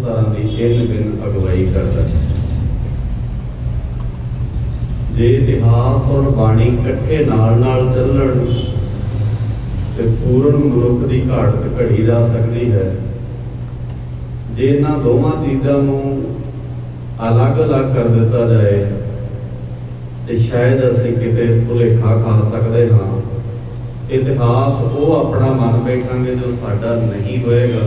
तरह की भिन्न भिन्न अगवाई करता है। जे इतिहास और बाणी इकट्ठे नाल नाल चलन तो पूर्ण मनुख की घाट घड़ी जा सकती है। जे इन्हां दोवां चीज़ां नूं अलग अलग कर दिता जाए तो शायद असीं किते भुलेखा खा सकते हाँ। इतिहास वो अपना मन बैठांगे जो साडा नहीं होएगा,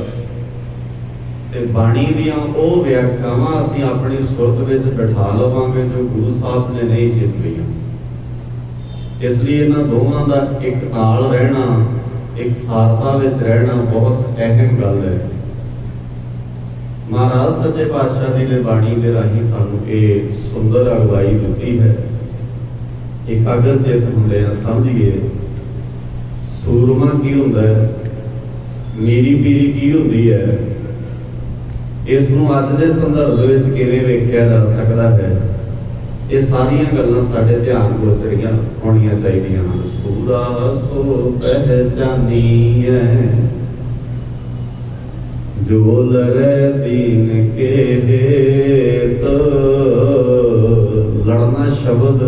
ते बाणी दियां वो व्याख्यावां असीं अपनी सुरत विच बिठा लवांगे जो गुरु साहब ने नहीं चितवियां। इसलिए इन्हां दोवां दा एक नाल रहना, एक सारता विच रहना बहुत अहम गल है। महाराज सच्चे पातशाह जी ने बाणी के राही सानू ये सुंदर अगवाई दी है। एकाग्रचित होंदे समझिए सूरमा की हुंदा है, मीरी पीरी की हुंदी है, इसनूं अज दे संदर्भ विच किवें वेखिया जा सकदा है। ये सारियां गल्लां साडे ध्यान गोचरियां होणियां चाहीदियां हन। सूरा सो पहचानी है जो लड़े दीन के हेत। लड़ना शब्द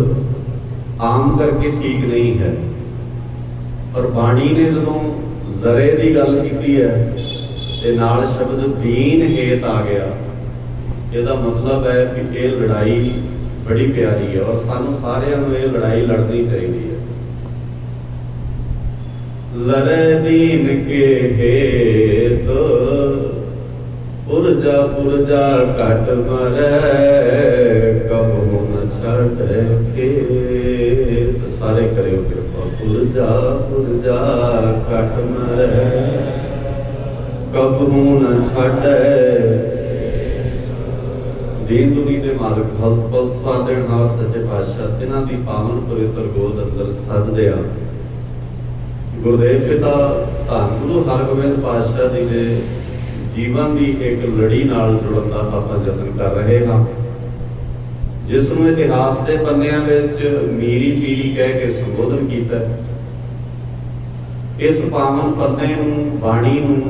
आम करके ठीक नहीं है, और बाणी ने जो लड़े की गल की है ते नाल शब्द दीन हेत आ गया। इसका मतलब है कि ये लड़ाई बड़ी प्यारी है और सानू सारियां नूं ये लड़ाई लड़नी चाहिए। लड़े दीन के हेत पुरजा पुरजा कट मरे कब न छड़ खेत। सारे करियो कृपा। पुरजा पुरजा कट मरे कब न छड़। दीन दुनी दे मालक हल्त पल स्वाद देणहार सच्चे पातशाह तिन्हां दी पावन पवित्र गोद अंदर सजदे आ गुरुदेव पिता धन गुरु हरगोबिंद पातशाह जी के जीवन की एक लड़ी नाल जुड़न का आपां यतन कर रहे हाँ, जिसनूं इतिहास के पन्नियां विच मीरी पीरी कह के संबोधन किया। इस पावन पन्ने नूं बाणी नूं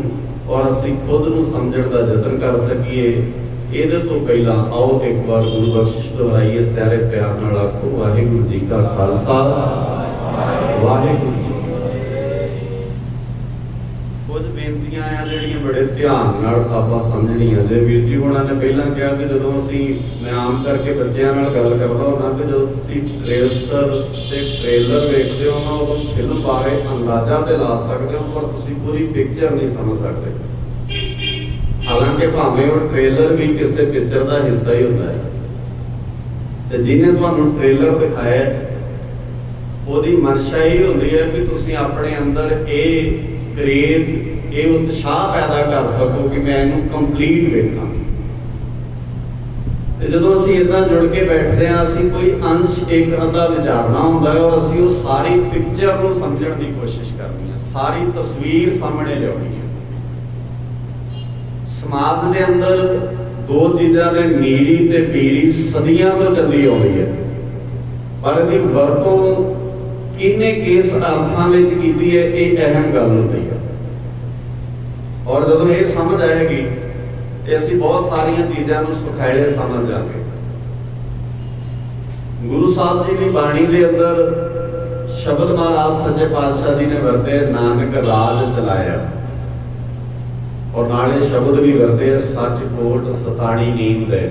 और असीं खुद नूं समझण दा यतन कर सकीए। इहदे तो पहला आओ एक बार गुरु बख्शिश दोहराइए। सारे प्यार नाल आखो वाहिगुरू जी का खालसा वाहिगुरू जी। कुछ बेनतियां आ जिहड़ियां बड़े ध्यान नाल आपां समझणीआं। जे वीर जी होणां ने पहलां कहा कि जदों असीं मैं आम करके बच्चिआं नाल गल करदा हुंदा कि जदों तुसीं ट्रेलर ते ट्रेलर वेखदे हो ना उदों फिल्म बारे अंदाजा ते ला सकदे हो, पर तुसीं पूरी पिक्चर नहीं समझ सकदे। हालांकि भावें वो ट्रेलर भी किसी पिक्चर का हिस्सा ही होता है, तो जिन्हें तुहानूं ट्रेलर दिखाया उसकी मनशा ही होंदी है कि तुसीं अपने अंदर ये क्रेज ये उत्साह पैदा कर सको कि मैं इनू कंप्लीट वेखां। तो जो असीं इदां जुड़ के बैठते हैं असीं कोई अंश एक अद्धा विचारना होंदा है और असीं उस सारी पिक्चर को समझण की कोशिश करनी है, सारी तस्वीर सामने लियाउणी है। समाज के अंदर दो चीज़ों ने मीरी ते पीरी सदियों तो चली आ रही है, पर इसकी वरतों किन्ने किस अर्थां विच कीती है ये अहम गल होती है। और जदों ये समझ आएगी तो असीं बहुत सारिया चीज़ों को सुखैले समझ जाएंगे। गुरु साहब जी की बाणी के अंदर शब्द महाराज सच्चे पातशाह जी ने वरते नानक राज चलाया, और नाले शब्द भी वरते सच कोट सताणी नींद है।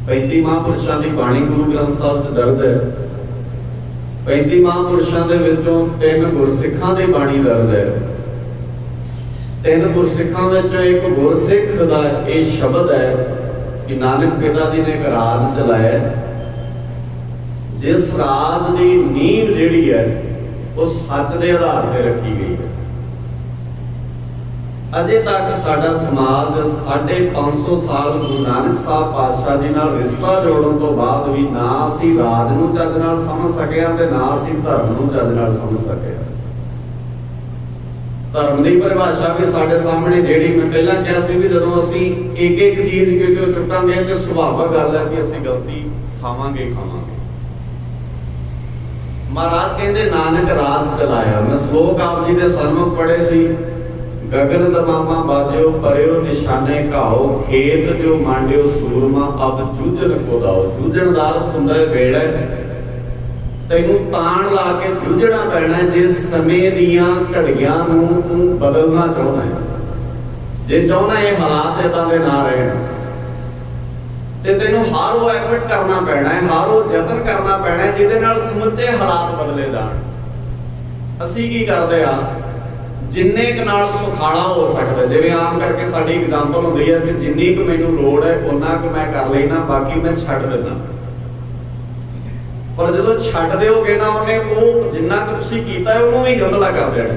35 महापुरुषों की बाणी गुरु ग्रंथ साहब च दर्ज है। 35 महापुरुषों के विचों 3 गुरसिखां की बाणी दर्ज है। 3 गुरसिखां विचों एक गुरसिख का यह शब्द है कि नानक पिता जी ने एक राज चलाया, जिस राज की नींव जिहड़ी है वो सच के आधार पर रखी गई है। अजे तक साडा समाज 550 साल गुरु नानक साहब पातशाह जी नाल रिश्ता जोड़न तो बाद भी ना असीं राज नूं चज नाल समझ सके ते ना असीं धर्म नूं चज नाल समझ सके। धर्म की परिभाषा भी साडे सामने जिहड़ी मैं पहलां कहा सी भी जदों असीं एक एक चीज़ कितों चुकांगे ते सुभाविक गल है कि असीं गलती खावांगे। महाराज कहते नानक राज चलाया। मैं श्लोक आप जी के सन्मुख पढ़े सी गगन दमामा बाजो परयो निशाने घाओ, खेत जो मांडियो सूरमा अब जूझन को दाओ। जूझन का अर्थ हुंदा है वेला, तैनूं ताण ला के जूझना पैना जिस समय दियां घड़ियां नूं तूं बदलना चाहुंदा है। जे चाहुंदा ये हालात इदां दे ना रहण ते तैनूं हर वो एफर्ट करना पैना है, हर वो यतन करना पैना है जिहदे नाल समुचे हालात बदले जाण। असीं की करदे आ, जिन्ने क नाल सुखाला हो सकदा, जिवें आम करके साडी एग्जाम्पल हुंदी है कि जिन्नी क मैनूं लोड़ है उन्ना क मैं कर लैना, बाकी मैं छड्ड दिंदा। पर जदों छड्ड दिओगे ना उन्हें वो जिन्ना क तुसीं कीता है उहनूं भी गंदला कर देना।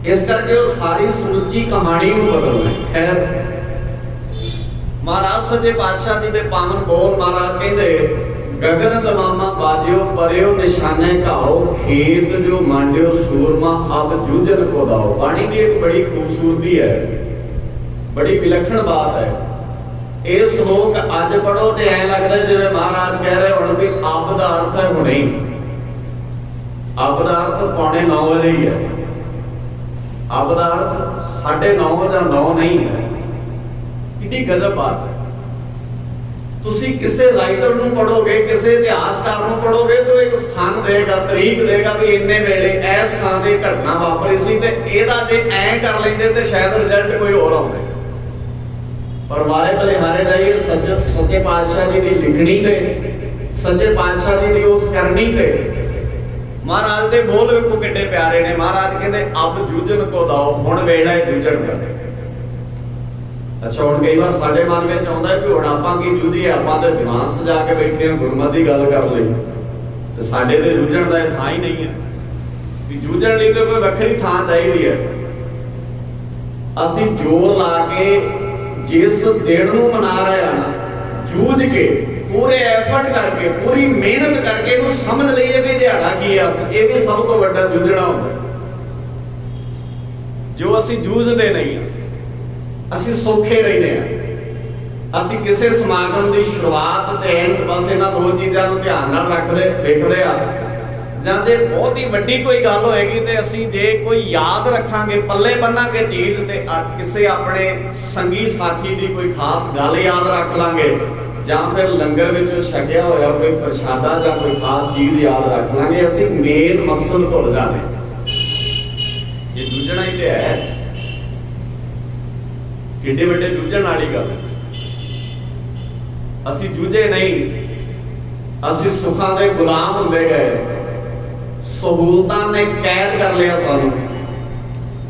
इस करके वो सारी समੁੱਚੀ कहानी नूं बदलना है। खैर, महाराज सच्चे पातशाह जी दे पावन बोल महाराज कहंदे, गगन दमामा बाजियो परयो निशाने घाओ, खेत जो मांडियो सूरमा अब जूझन को दाओ। बाणी की एक बड़ी खूबसूरती है, बड़ी विलक्षण बात है। ये श्लोक अज पढ़ो तो ऐ लगता है जिवें महाराज कह रहे हो भी अब का अर्थ है हुणे ही। अब का अर्थ 8:45 बजे ही है, अब का अर्थ 9:30 या 9 नहीं है। कितनी गजब बात है। तुसी किसी राइटर नूं पढ़ोगे, किसी इतिहासकार नूं पढ़ोगे तो एक सन देगा, तरीक देगा भी इन्ने वेले इस स्थान की घटना वापरी सी ते इहदा जे ऐ कर लेंदे ते शायद रिजल्ट कोई होर आउंदे। पर मारे भलिहारे जाइए सच्चे पातशाह जी की लिखनी ते सच्चे पातशाह जी की उस करनी ते महाराज दे बोल वेखो किड्डे प्यारे ने। महाराज कहंदे अब जूझन को दाओ, हुण वेला है जूझण दा। अच्छा, हुण कई बार साडे मन में आउंदा है कि हुण आपां की जूझीए, आपां ते दिमाग सजा के बैठे हां, गुरमत दी गल कर लई ते साडे ते जूझण दा थां ही नहीं है। कि जूझण लई ते कोई वखरी थां चाहीदी है। असीं जोर ला के जिस दिन नूं मना रहे हैं, जूझ के पूरे एफर्ट करके पूरी मेहनत करके इहनूं समझ लईए भी दिहाड़ा की है, ये भी सब तो वड्डा जूझना हुंदा जो असीं जूझदे नहीं। असीं सौखे रहने हैं। असीं किसी समागम की शुरुआत ते एंड बस इन्हां दो चीज़ां नूं ध्यान नाल रखदे देखदे आ, जां जे बहुत ही वड्डी कोई गल होएगी ते असीं जे कोई याद रखांगे, पल्ले बन्नांगे चीज़ ते किसी अपने संगी साथी की कोई खास गल याद रख लांगे, जां फिर लंगर विचों छकिया होया कोई प्रशादा जां कोई खास चीज़ याद रख लांगे, असीं मेन मकसद भुल जाने। ये जूझना ही ते है, किड्डे वड्डे जूझण वाली गल। असीं जूझे नहीं, असीं सुखां दे गुलाम हुंदे गए, सहूलतां ने कैद कर लिया सानूं।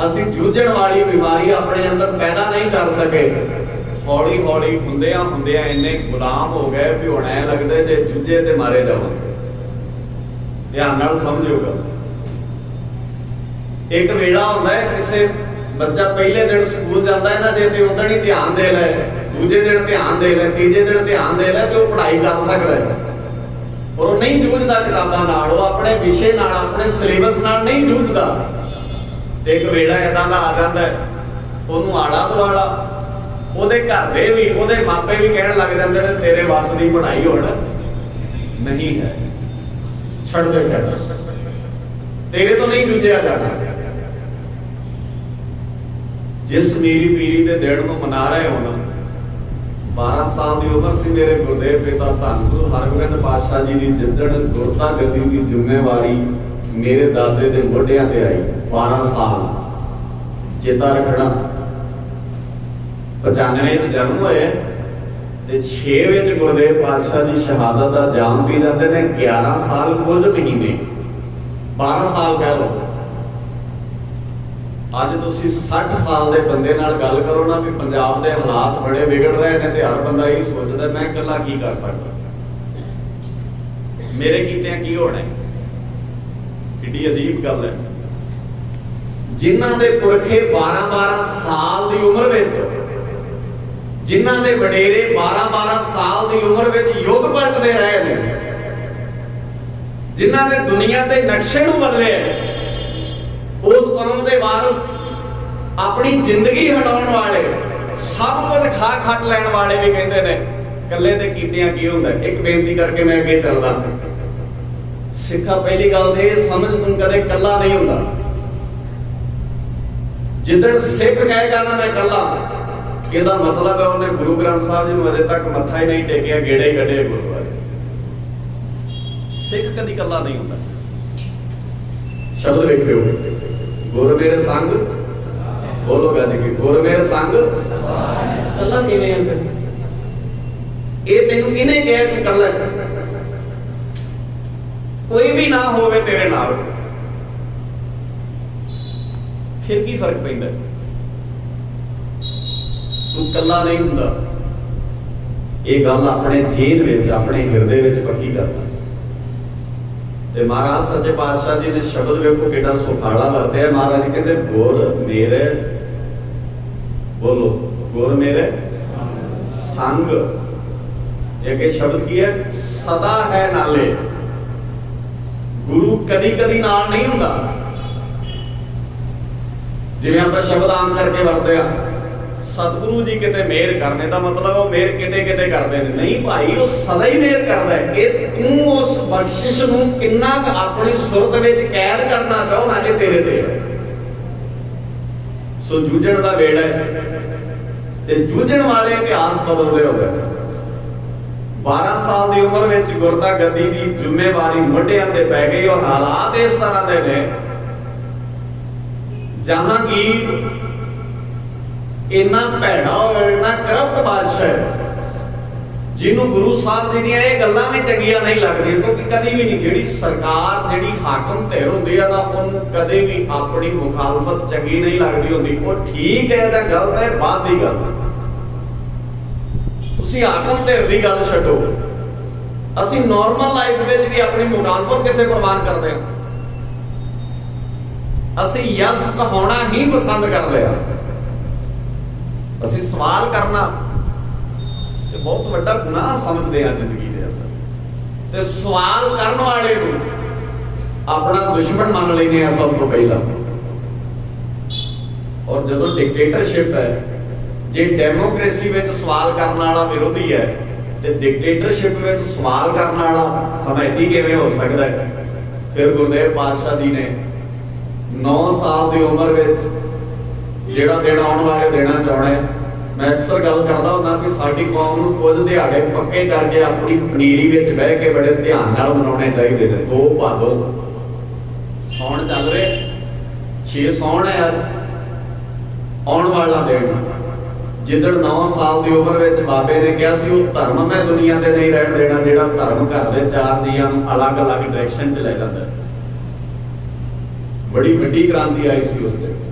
असीं जूझण वाली बीमारी अपने अंदर पैदा नहीं कर सके। हौली हौली हुंदियां हुंदियां इन्ने गुलाम हो गए भी हुण ऐ लगदे जे जूझे ते मारे जावांगे। ध्यान नाल समझोगा। एक वेला हुंदा है, किसे बच्चा पहले दिन स्कूल जाता है ना, जे ते उदण ही ध्यान दे ले, दूजे दिन ध्यान दे ले, तीजे दिन ध्यान दे ले तो वो पढ़ाई कर सकता है। और वो नहीं जूझदा किताबां नाल, वो अपने विषय नाल, अपने सिलेबस नाल नहीं जूझदा। एक वेला इदां दा आ जांदा है, ओनूं आला दुआला ओहदे घर दे भी, ओहदे मापे भी कहण लग जांदे ने तेरे वस दी पढ़ाई हुण नहीं है, छड़ दे छड़, तेरे तो नहीं जूझिया जाना। जिस मीरी पीरी दे दिन नूं मना रहे हो ना, 12 साल की उम्र सी मेरे गुरुदेव पिता धन गुरु हरगोबिंद पातशाह जी की जिद्दण गुरता गति की जिम्मेवारी मेरे दादे दे मोढियां ते आई। 12 साल चेता रखना। 95 जन्म होए ते 6 विच गुरुदेव पातशाह जी शहादत दा जाम पी जाते ने। 11 साल कुछ महीने, 12 साल कह लो। अज तुसीं 60 साल के बंदे नाल गल करो ना भी पंजाब के हालात बड़े बिगड़ रहे हैं, तो हर बंदा यही सोचता मैं इकल्ला की कर सकता, मेरे कीतियां की होना है। किड्डी अजीब गल है। जिन्हां दे पुरखे 12-12 साल की उम्र विच, जिन्हां दे वडेरे 12-12 साल की उम्र विच युग पलटदे रहे ने, जिन्हां ने दुनिया के नक्शे नूं बदले, उस कौम के वारस, अपनी जिंदगी हटाने वाले, सब कुछ खा खट लैण वाले भी कहते हैं कल्ले दे कीतियां की हुंदा। एक बेनती करके मैं अगे चलदा। सिखा पहली गल ते समझ तूं कदे कल्ला नहीं हुंदा। जिदन सिख कहेगा ना मैं कला, ਇਹਦਾ मतलब है उन्हें गुरु ग्रंथ साहब जी ਨੂੰ अजे तक मत्था ही नहीं टेकिया, गेड़े ही कढ़े गुरुद्वारे। सिख कदी कला नहीं होता। शब्द देखियो, गुर मेरे संग, बोलो गज के, गुर मेरे संग कला किवें है? ये तेनू किने कहा तू कला? कोई भी ना होवे तेरे नाल, फिर की फर्क पैंदा? तू कला नहीं हुंदा। ये गल अपने जेल विच, अपने हिरदे विच पक्की करना। ते महाराज सच्चे पातशाह जी ने शब्द वेखो कितना सुखाला वरतिया। महाराज जी कहते गुर मेरे, बोलो गुर मेरे संग। ये शब्द की है? सदा है नाले। गुरु कदी कदी नाल नहीं हुंदा। जिवें आपां शब्द आम करके वरतदे आ, सतगुरु जी किते मेहर करने का मतलब वो मेहर किते किते करते हैं। नहीं भाई, वो सदा ही मेहर करता है कि तू उस बख्शिश नूं किन्ना अपनी सुरत विच कैद करना चाहना है तेरे ते। सो जूझण दा वेड़ा है ते जूझण वाले इतिहास बदलदे हो गए। 12 साल की उम्र विच गुरता गद्दी की जिम्मेवारी मोढियां ते पै गई और हालात इस तरह दे ने। जहांगीर इन्ना भैड़ा और इन्ना करप्ट बादशाह जिन्होंने गुरु साहब जी दी गल्लां भी चंगियां नहीं लगदी, क्योंकि कभी भी नहीं जिहड़ी सरकार जिहड़ी हाकम धिर हुंदी है ना उन्होंने कदे भी अपनी मुखालफत चंगी नहीं लगदी हुंदी। वो ठीक है जां गलत है बाद दी गल। तुसीं हाकम धिर दी गल छड्डो, असीं नॉर्मल लाइफ विच भी अपनी मुखालफत कित्थे कुर्बान करदे हां? असीं यस कहाउणा ही पसंद करदे हां। ਅਸੀਂ सवाल करना ते बहुत बड़ा गुनाह समझते हैं जिंदगी के अंदर। ते सवाल करने वाले को अपना दुश्मन मान लेने हैं सब तो पहला। और जब डिक्टेटरशिप है, जे डेमोक्रेसी में सवाल करने वाला विरोधी है तो डिक्टेटरशिप में सवाल करने वाला हमायती किवें हो सकता है? फिर गुरदेव पातशाह जी ने 9 साल की उम्र में ਜਿਹੜਾ ਦਿਨ ਆਉਣ ਵਾਲੇ ਦੇਣਾ ਚਾਹੁੰਦਾ ਹੈ। मैं अक्सर गल करता हूं कि साडी कौम नूं कुछ दिहाड़े पक्के करके अपनी पनीरी विच बह के बड़े ध्यान नाल मनाउणे चाहिए ने। 2 भादो सौण चल रहे, 6 सौण है अज, आउण वाला दिन जिदण 9 साल की उम्र विच बाबे ने कहा सी वो धर्म मैं दुनिया ते नहीं रहण देना जिहड़ा धर्म घर दे 4 जीआं नूं अलग अलग डायरैक्शन च ले जांदा। बड़ी वड्डी क्रांति आई सी उस दिन।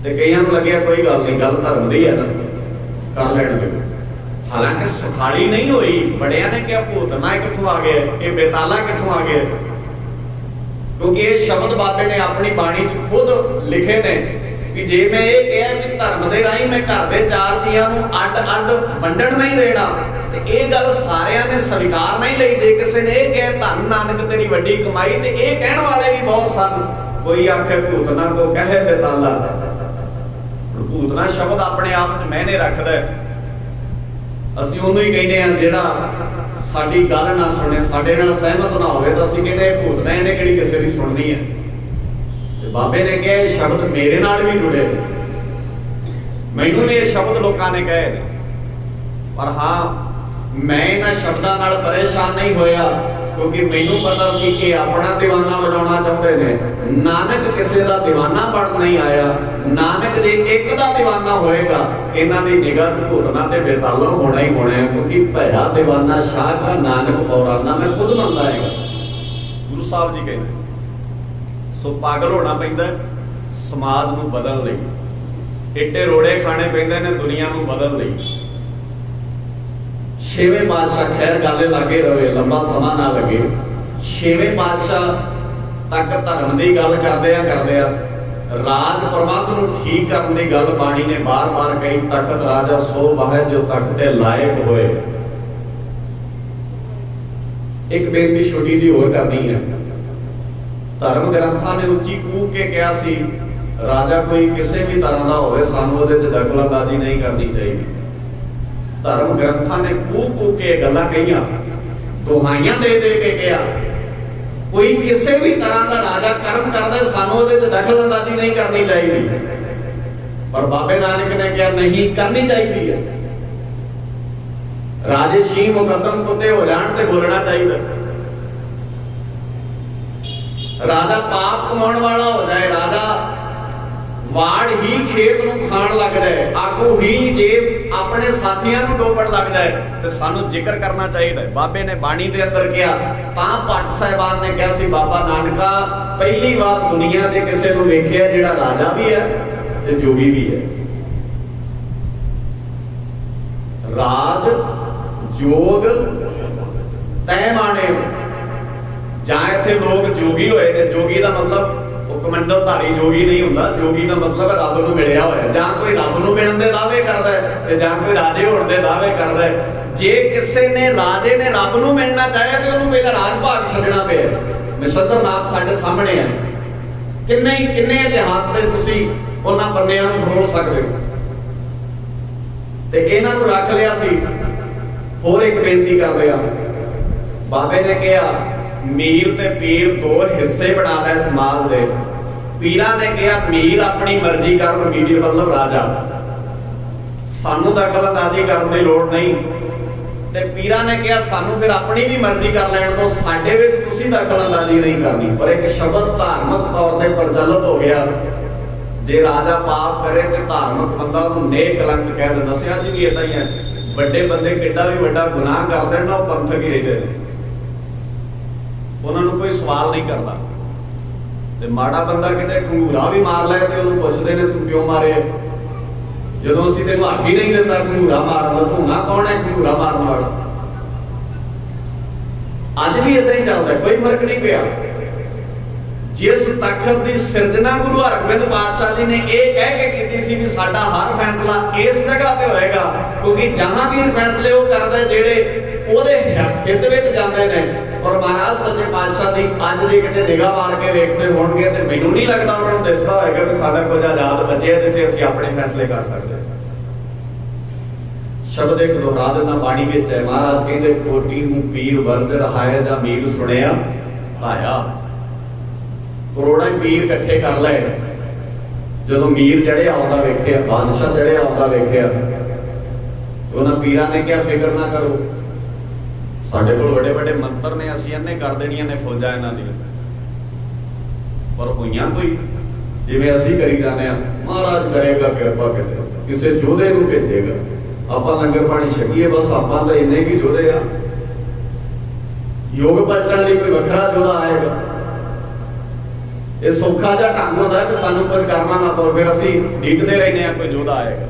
ते कईयां नूं लग्या कोई गल नहीं, गल धर्म दी है ना, कर लैण दे। हालांकि सुखाली नहीं हुई। बड़ियां ने क्या भूतना कित्थों आ गया, ये बेताला कित्थों आ गया? क्योंकि ये शब्द बाबे ने अपनी बाणी च खुद लिखे ने कि जे मैं ये कहा कि धर्म दे राही मैं घर दे 4 जीआं नूं अड अड वंडण नहीं देना, ते ये गल सारियां ने स्वीकार नहीं लई। जे किसी ने ये कहा धन नानक तेरी वड्डी कमाई, ते ये कहण वाले भी बहुत सन। कोई आखे भूतना को कहे बेताला। भूतना शब्द अपने आप च मैंने रखदा है। ਅਸੀਂ ਉਹਨੂੰ ਹੀ ਕਹਿੰਦੇ ਆ ਜਿਹੜਾ ਸਾਡੀ ਗੱਲ ਨਾ ਸੁਣੇ, ਸਾਡੇ ਨਾਲ ਸਹਿਮਤ ਨਾ ਹੋਵੇ ਤਾਂ ਅਸੀਂ ਕਹਿੰਦੇ ਭੂਤ ਨੇ ਇਹਨੇ ਕਿਹੜੀ ਕਿਸੇ ਦੀ ਸੁਣਨੀ ਹੈ। ਤੇ ਬਾਬੇ ਨੇ ਕਿਹਾ ਇਹ ਸ਼ਬਦ ਮੇਰੇ ਨਾਲ ਵੀ ਜੁੜੇ, ਮੈਨੂੰ ਨੇ ਇਹ ਸ਼ਬਦ ਲੋਕਾਂ ਨੇ ਕਹੇ। ਪਰ ਹਾਂ ਮੈਂ ਇਹਨਾਂ ਸ਼ਬਦਾਂ ਨਾਲ ਪਰੇਸ਼ਾਨ ਨਹੀਂ ਹੋਇਆ, ਕਿਉਂਕਿ ਮੈਨੂੰ ਪਤਾ ਸੀ ਕਿ ਆਪਣਾ دیਵਾਨਾ ਬਣਾਉਣਾ ਚਾਹੁੰਦੇ ਨੇ। ਨਾਨਕ ਕਿਸੇ ਦਾ دیਵਾਨਾ ਬਣ ਨਹੀਂ ਆਇਆ। ਨਾਨਕ ਜੇ ਇੱਕ ਦਾ دیਵਾਨਾ ਹੋਏਗਾ ਇਹਨਾਂ ਦੀ ਨਿਗਾਹ 'ਚ ਭੂਤਨਾ ਤੇ ਬੇਤਾਲਾ ਹੋਣਾ ਹੀ ਹੋਣਾ ਹੈ, ਕਿਉਂਕਿ ਭੈੜਾ دیਵਾਨਾ ਸ਼ਾਹ ਦਾ ਨਾਨਕ ਪੌਰਾਨਾ ਮੈਂ ਖੁਦ ਮੰਨਦਾ ਹੈਗਾ। ਗੁਰੂ ਸਾਹਿਬ ਜੀ ਕਹਿੰਦੇ ਸੋ ਪਾਗਲ ਹੋਣਾ ਪੈਂਦਾ ਸਮਾਜ ਨੂੰ ਬਦਲਣ ਲਈ, ਇੱਟੇ ਰੋੜੇ ਖਾਣੇ ਪੈਂਦੇ ਨੇ ਦੁਨੀਆ ਨੂੰ ਬਦਲਣ ਲਈ। 6ਵੇਂ ਪਾਤਸ਼ਾਹ ਖੈਰ ਗੱਲ ਲਾਗੇ ਰਵੇ, ਲੰਬਾ ਸਮਾਂ ਨਾ ਲੱਗੇ। 6ਵੇਂ ਪਾਤਸ਼ਾਹ ਤੱਕ ਧਰਮ ਦੀ ਗੱਲ ਕਰਦੇ ਆ ਰਾਜ ਪ੍ਰਬੰਧ ਨੂੰ ਠੀਕ ਕਰਨ ਦੀ ਗੱਲ ਬਾਣੀ ਨੇ ਬਾਰ-ਬਾਰ ਕਹੀ। ਤਖਤ ਰਾਜਾ ਸੋ ਬਾਹਰ ਜੋ ਤਖਤ ਤੇ ਲਾਇਕ ਹੋਏ। ਇੱਕ ਬੇਨਤੀ ਛੋਟੀ ਜੀ ਹੋਰ ਕਰਨੀ ਹੈ। ਧਰਮ ਗ੍ਰੰਥਾਂ ਨੇ ਉੱਚੀ ਕੂਕ ਕੇ ਕਿਹਾ ਸੀ ਰਾਜਾ ਕੋਈ ਕਿਸੇ ਵੀ ਤਰ੍ਹਾਂ ਦਾ ਹੋਵੇ ਸਾਨੂੰ ਉਹਦੇ 'ਚ ਦਖਲਅੰਦਾਜ਼ੀ ਨਹੀਂ ਕਰਨੀ ਚਾਹੀਦੀ। ਧਰਮ ਗ੍ਰੰਥਾਂ ਨੇ ਕੂਕ ਕੇ ਗੱਲਾਂ ਕਹੀਆਂ, ਦੁਹਾਈਆਂ ਦੇ ਕੇ ਕਿਹਾ कोई किसी भी तरह का राजा कर्म करता है, सानू ਉਹਦੇ ਤੇ दखल अंदाजी नहीं करनी चाहिए, पर बाबे नानक ने कहा नहीं करनी चाहिए है। राजे शी मुकदम कुत्ते हो जान ते बोलना चाहिए। राजा पाप कमाने वाला हो जाए, राजा वाड़ ही खेत नूं खाण लग जाए, आगू ही जे अपने साथियों नूं डोबण लग जाए, तो सानू जिक्र करना चाहिए। बाबे ने बाणी दे अंदर किया, तां भट्ट साहिबान ने कहा सी बाबा नानका पहली बार दुनिया दे किसे नूं वेखिया जिहड़ा राजा भी है ते जोगी भी है। राज जोग तय माने जां इत्थे लोग जोगी होए ने, जोगी दा मतलब कमंडलधारी जोगी नहीं होंदा, जोगी का मतलब रब नूं मिलिया होया, जां कोई रब नूं मिलण दे दावे करदा है ते जां कोई राजे होण दे दावे करदा है। जे किसी ने राजे ने रब नूं मिलना चाहे तो उहनूं पहला राज भाग छड्डना पिया। नछत्तर नाथ साडे सामने है, किन्ने इतिहास दे तुसीं उन्हां पन्निਆਂ नूं फरोल सकदे हो ते इन्हां नूं रख लिया सी। होर एक बेनती कर लिया, बाबे ने कहा मीर ते पीर दो हिस्से बना लै समाज दे। पीरा ने कहा मीर अपनी मर्जी करन, मीर मतलब राजा, सानू दखल अंदाजी करने की लोड़ नहीं। ते पीरा ने कहा सानू फिर अपनी भी मर्जी कर लैण दो, साडे विच तुसीं दखल अंदाजी नहीं करनी। पर एक शब्द धार्मिक तौर पर प्रचलित हो गया, जे राजा पाप करे तो धार्मिक बंदा उहनूं नेक कलंक कह दिंदा सी। अज भी इदां ही है, वड्डे बंदे किड्डा भी वड्डा गुनाह कर देण ना पंथक ही रहिंदे ने, उन्होंने कोई सवाल नहीं करता। ते माड़ा बंदा किते खंगूरा भी मार लै ते उहनूं पुछदे ने तूं क्यों मारे, जदों असीं तैनूं हक ही नहीं दिता खंगूरा मारन दा, तूं ना कौन है खंगूरा मारन वाला। अज भी इदां ही चलदा, कोई फर्क नहीं पिया। जिस तखत की सिरजना गुरु हरगोबिंद पातशाह जी ने यह कह के की सी भी साडा हर फैसला इस जगह पे होएगा, क्योंकि जहां भी फैसले वो करदा जेड़े ओदे हित विच जांदे ने। और महाराज सच्चे पातशाह जी अज जे किते निगाह मार के वेखदे होणगे ते मैनूं नहीं लगदा उन्हां नूं दिसदा होएगा कि साडा कुछ आजाद बचिआ जिथे असीं अपने फैसले कर सकदे। शब्द एक दोहरा देना बाणी विच है, महाराज कहंदे कोटी हूं पीर वर्ज रहाए जा मीर सुनिया भाया। करोड़ां पीर इकट्ठे कर ले, जदों मीर चढ़िया आउंदा वेखिया, बादशाह चढ़िया आउंदा वेखिया, उन्हां पीरां ने कहा फिक्र ना करो, साडे कोल बड़े बड़े मंत्र ने, असीं इन्ने कर देणियां ने फौजां इन्हां दी। पर होईयां कोई जिवें असीं करी जाने आ, महाराज करेगा किरपा किते किसे जोधे नूं भेजेगा, आपां लंगर पानी छकीए, बस आपां तां इन्ने की जोधे आ। योग पलटण लई कोई वखरा जोधा आएगा। ये सौखा जिहा ढंग होंदा कि सानूं कुछ करना ना पवे, फिर असीं डिगदे रहने आ कोई जोधा आएगा।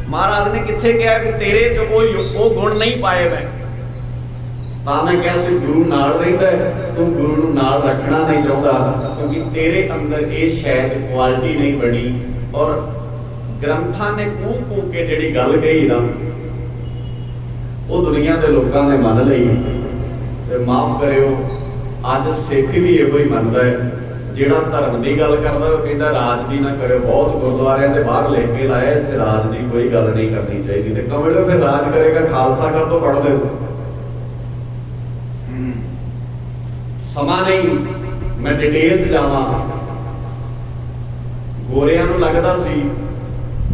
महाराज ने किथे कहा कि तेरे च वो गुण नहीं पाए मैं, तां मैं कहा सी गुरु नाल रहिंदा है, तू गुरु नूं नाल रखना नहीं चाहुंदा, क्योंकि तेरे अंदर ये शायद क्वालिटी नहीं बनी। और ग्रंथां ने कूह के जिहड़ी गल कही ना, वो दुनिया के लोगों ने मन लई। ते माफ करियो, अज सिख भी इहो ही मनदा है, ਜਿਹੜਾ ਧਰਮ ਦੀ ਗੱਲ ਕਰਦਾ ਉਹ ਕਹਿੰਦਾ ਰਾਜ ਦੀ ਨਾ ਕਰਿਓ। ਬਹੁਤ ਗੁਰਦੁਆਰਿਆਂ ਦੇ ਬਾਹਰ ਲਿਖ ਕੇ ਲਾਇਆ ਇੱਥੇ ਰਾਜ ਦੀ ਕੋਈ ਗੱਲ ਨਹੀਂ ਕਰਨੀ ਚਾਹੀਦੀ। ਤੇ ਕਮਲਿਓ ਫਿਰ ਰਾਜ ਕਰੇਗਾ ਖਾਲਸਾ ਕਾ ਤੋਂ ਪੜ੍ਹਦੇ ਹੋ। ਸਮਾਂ ਨਹੀਂ ਮੈਂ ਡਿਟੇਲ 'ਚ ਜਾਵਾਂ। ਗੋਰਿਆਂ ਨੂੰ ਲੱਗਦਾ ਸੀ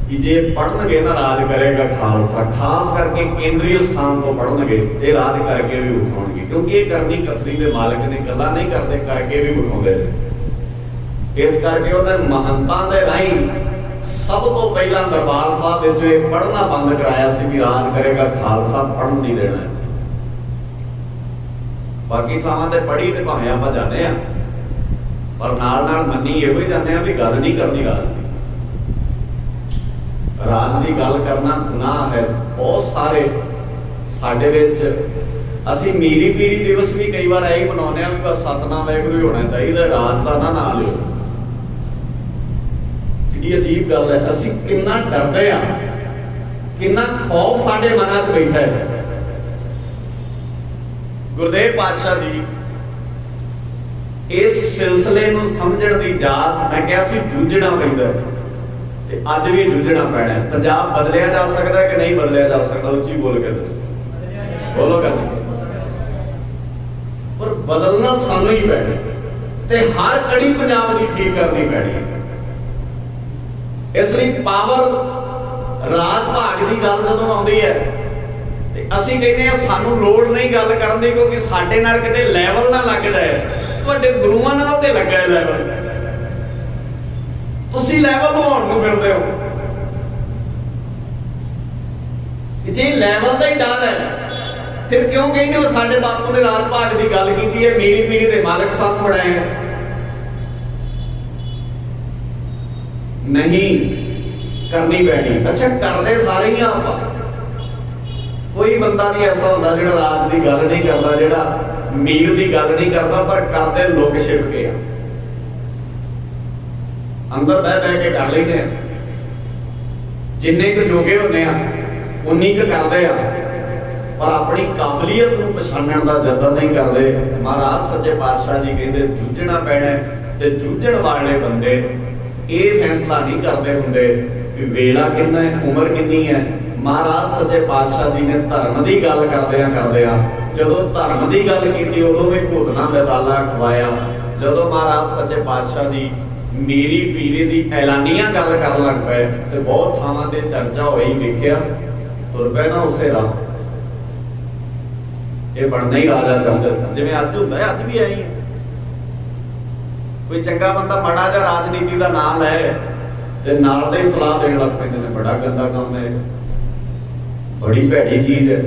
ਕਿ ਜੇ ਪੜ੍ਹਨਗੇ ਨਾ ਰਾਜ ਕਰੇਗਾ ਖਾਲਸਾ, ਖਾਸ ਕਰਕੇ ਕੇਂਦਰੀ ਸਥਾਨ ਤੋਂ ਪੜ੍ਹਨਗੇ ਇਹ ਰਾਜ ਕਰਕੇ ਵੀ ਵਿਖਾਉਣਗੇ, ਕਿਉਂਕਿ ਇਹ ਕਰਨੀ ਕਥਰੀ ਦੇ ਮਾਲਕ ਨੇ, ਗੱਲਾਂ ਨਹੀਂ ਕਰਦੇ ਕਰਕੇ ਵੀ ਵਿਖਾਉਂਦੇ ਨੇ। इस करके उन्होंने महंतां दे राही सब तो पहला दरबार साहब विच ये पढ़ना बंद कराया सी कि राज करेगा खालसा, पढ़न नहीं देना है। बाकी थावां ते पढ़ी ते भावें आपां जाने आ, पर नाल नाल मन्नी इहो ही जाने आ भी गल नहीं करनी राज दी। राज दी गल करना गुनाह है। बहुत सारे साडे विच असीं मीरी पीरी दिवस भी कई बार ऐ मनाउने आ भी बस सतनाम वाहिगुरू होना चाहिए, राज दा ना नाम लिओ। अजीब गल है, असीं कितना डरदे आ, कितना खौफ साडे मनां 'च बैठा है। गुरदेव पातशाह जी इस सिलसिले नूं समझण दी जात मैं कहा सी जूझना पैंदा ते अज भी जूझना पैना है। पंजाब बदलिया जा सकदा है कि नहीं बदलिया जा सकदा? उच्ची बोल के दसो, बोलो गज। पर बदलना सानू ही पैना ते हर कड़ी पंजाब की ठीक करनी पैनी। इसलिए पावर राज भाग की गल जदों आउंदी है ते असीं कहने सानू लोड़ नहीं गल करन दी, क्योंकि साडे नाल किते लैवल ना लग जाए। तुहाडे गुरुआं नाल ते लगा है लैवल, तुसीं लैवल होण नूं फिरदे हो। जे लैवल का ही डर है फिर क्यों कहते हो साडे बापू ने राज भाग की गल की है, मेरी पीढ़ी के मालिक सानू बनाए हैं। नहीं करनी पैनी। अच्छा करते सारे ही आप, कोई बंदा नहीं ऐसा होता जो राज की गल नहीं करता, जो मीर की गल नहीं करता, पर करते लोग छिप के अंदर बह बह के कर लेने, जिन्ने क जोगे होने उन्नी क करते हैं, पर अपनी काबलियत को पछाणन का जतन नहीं करते। महाराज सच्चे पातशाह जी कहते जूझना पैना ते जूझण वाले बंदे ये फैसला नहीं करते होंगे कि वेला कितना है, उम्र कितनी है। महाराज सच्चे पातशाह जी ने धर्म की गल करदे जदों धर्म की गल की उदों भी घोतना बैताला खवाया। जदों महाराज सच्चे पातशाह जी मेरी पीरी की ऐलानिया गल कर लग पे तो बहुत थावां ते चर्चा होई, वेखिया तुर पे ना उसे राह, ये बनना ही राजा चाहते सन। जिवें अज हुंदा है, अज भी आई है। कोई चंगा बंदा माड़ा जा राजनीति का नाम लै ते नाल दे सलाह देण लग पैंदे ने, बड़ा गंदा काम है, बड़ी भैड़ी चीज है।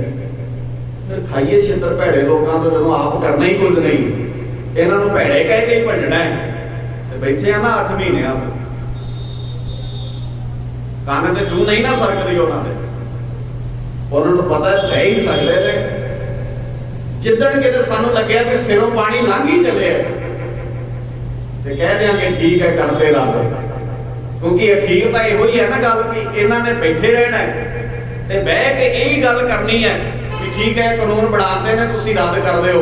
फिर खाइए छितर भैड़े लोगों तो जदों आप करना ही कुछ नहीं, इन्हां नूं भैड़े कह के ही भजना है ते बैठे आ ना 8 महीने आप कान ते जू नहीं ना सरकदी उन्हां दे, उन्होंने पता रह ही सकते थे। जिदन किते सानू लग्या कि सिरों पानी लंघ ही चले ते कह देंगे ठीक है करते रह, क्योंकि अखीर तो यो ही है ना गल कि इन्होंने बैठे रहना है ते बह के यही गल करनी है कि ठीक है कानून बनाते ने तुसीं रद्द कर दो।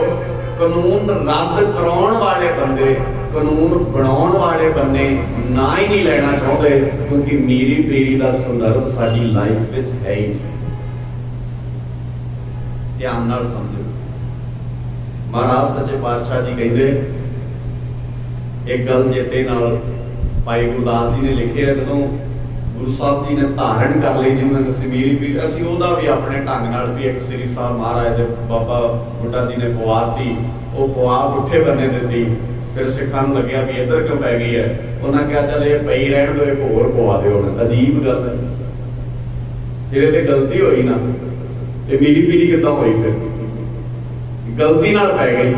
कानून रद्द कराउण वाले बंदे, कानून बनाउण वाले बंदे ना ही नहीं लेना चाहते, क्योंकि मीरी पीरी का संदर्भ साडी लाइफ विच है ही नहीं। ध्यान नाल समझो। महाराज सच्चे पातशाह जी कहते एक गल चेते नाल भाई गुरदास जी ने लिखे है, जदों गुरु साहब जी ने धारण कर ली जिन्होंने समीरी पीर, असीं ओहदा भी अपने ढंग नाल भी एक श्री साहब महाराज दे बाबा बुड्ढा जी ने पवाती, वो पवा पुठे बने दित्ती। फिर सिखां नूं लग्या भी इधर क्यों पै गई है, उन्होंने कहा चल ये पई रहण दो, एक होर पवा दिओ। अजीब गल है, फिर ये गलती होई ना, ये मीरी पीरी किद्दां होई, फिर गलती नाल पै गई।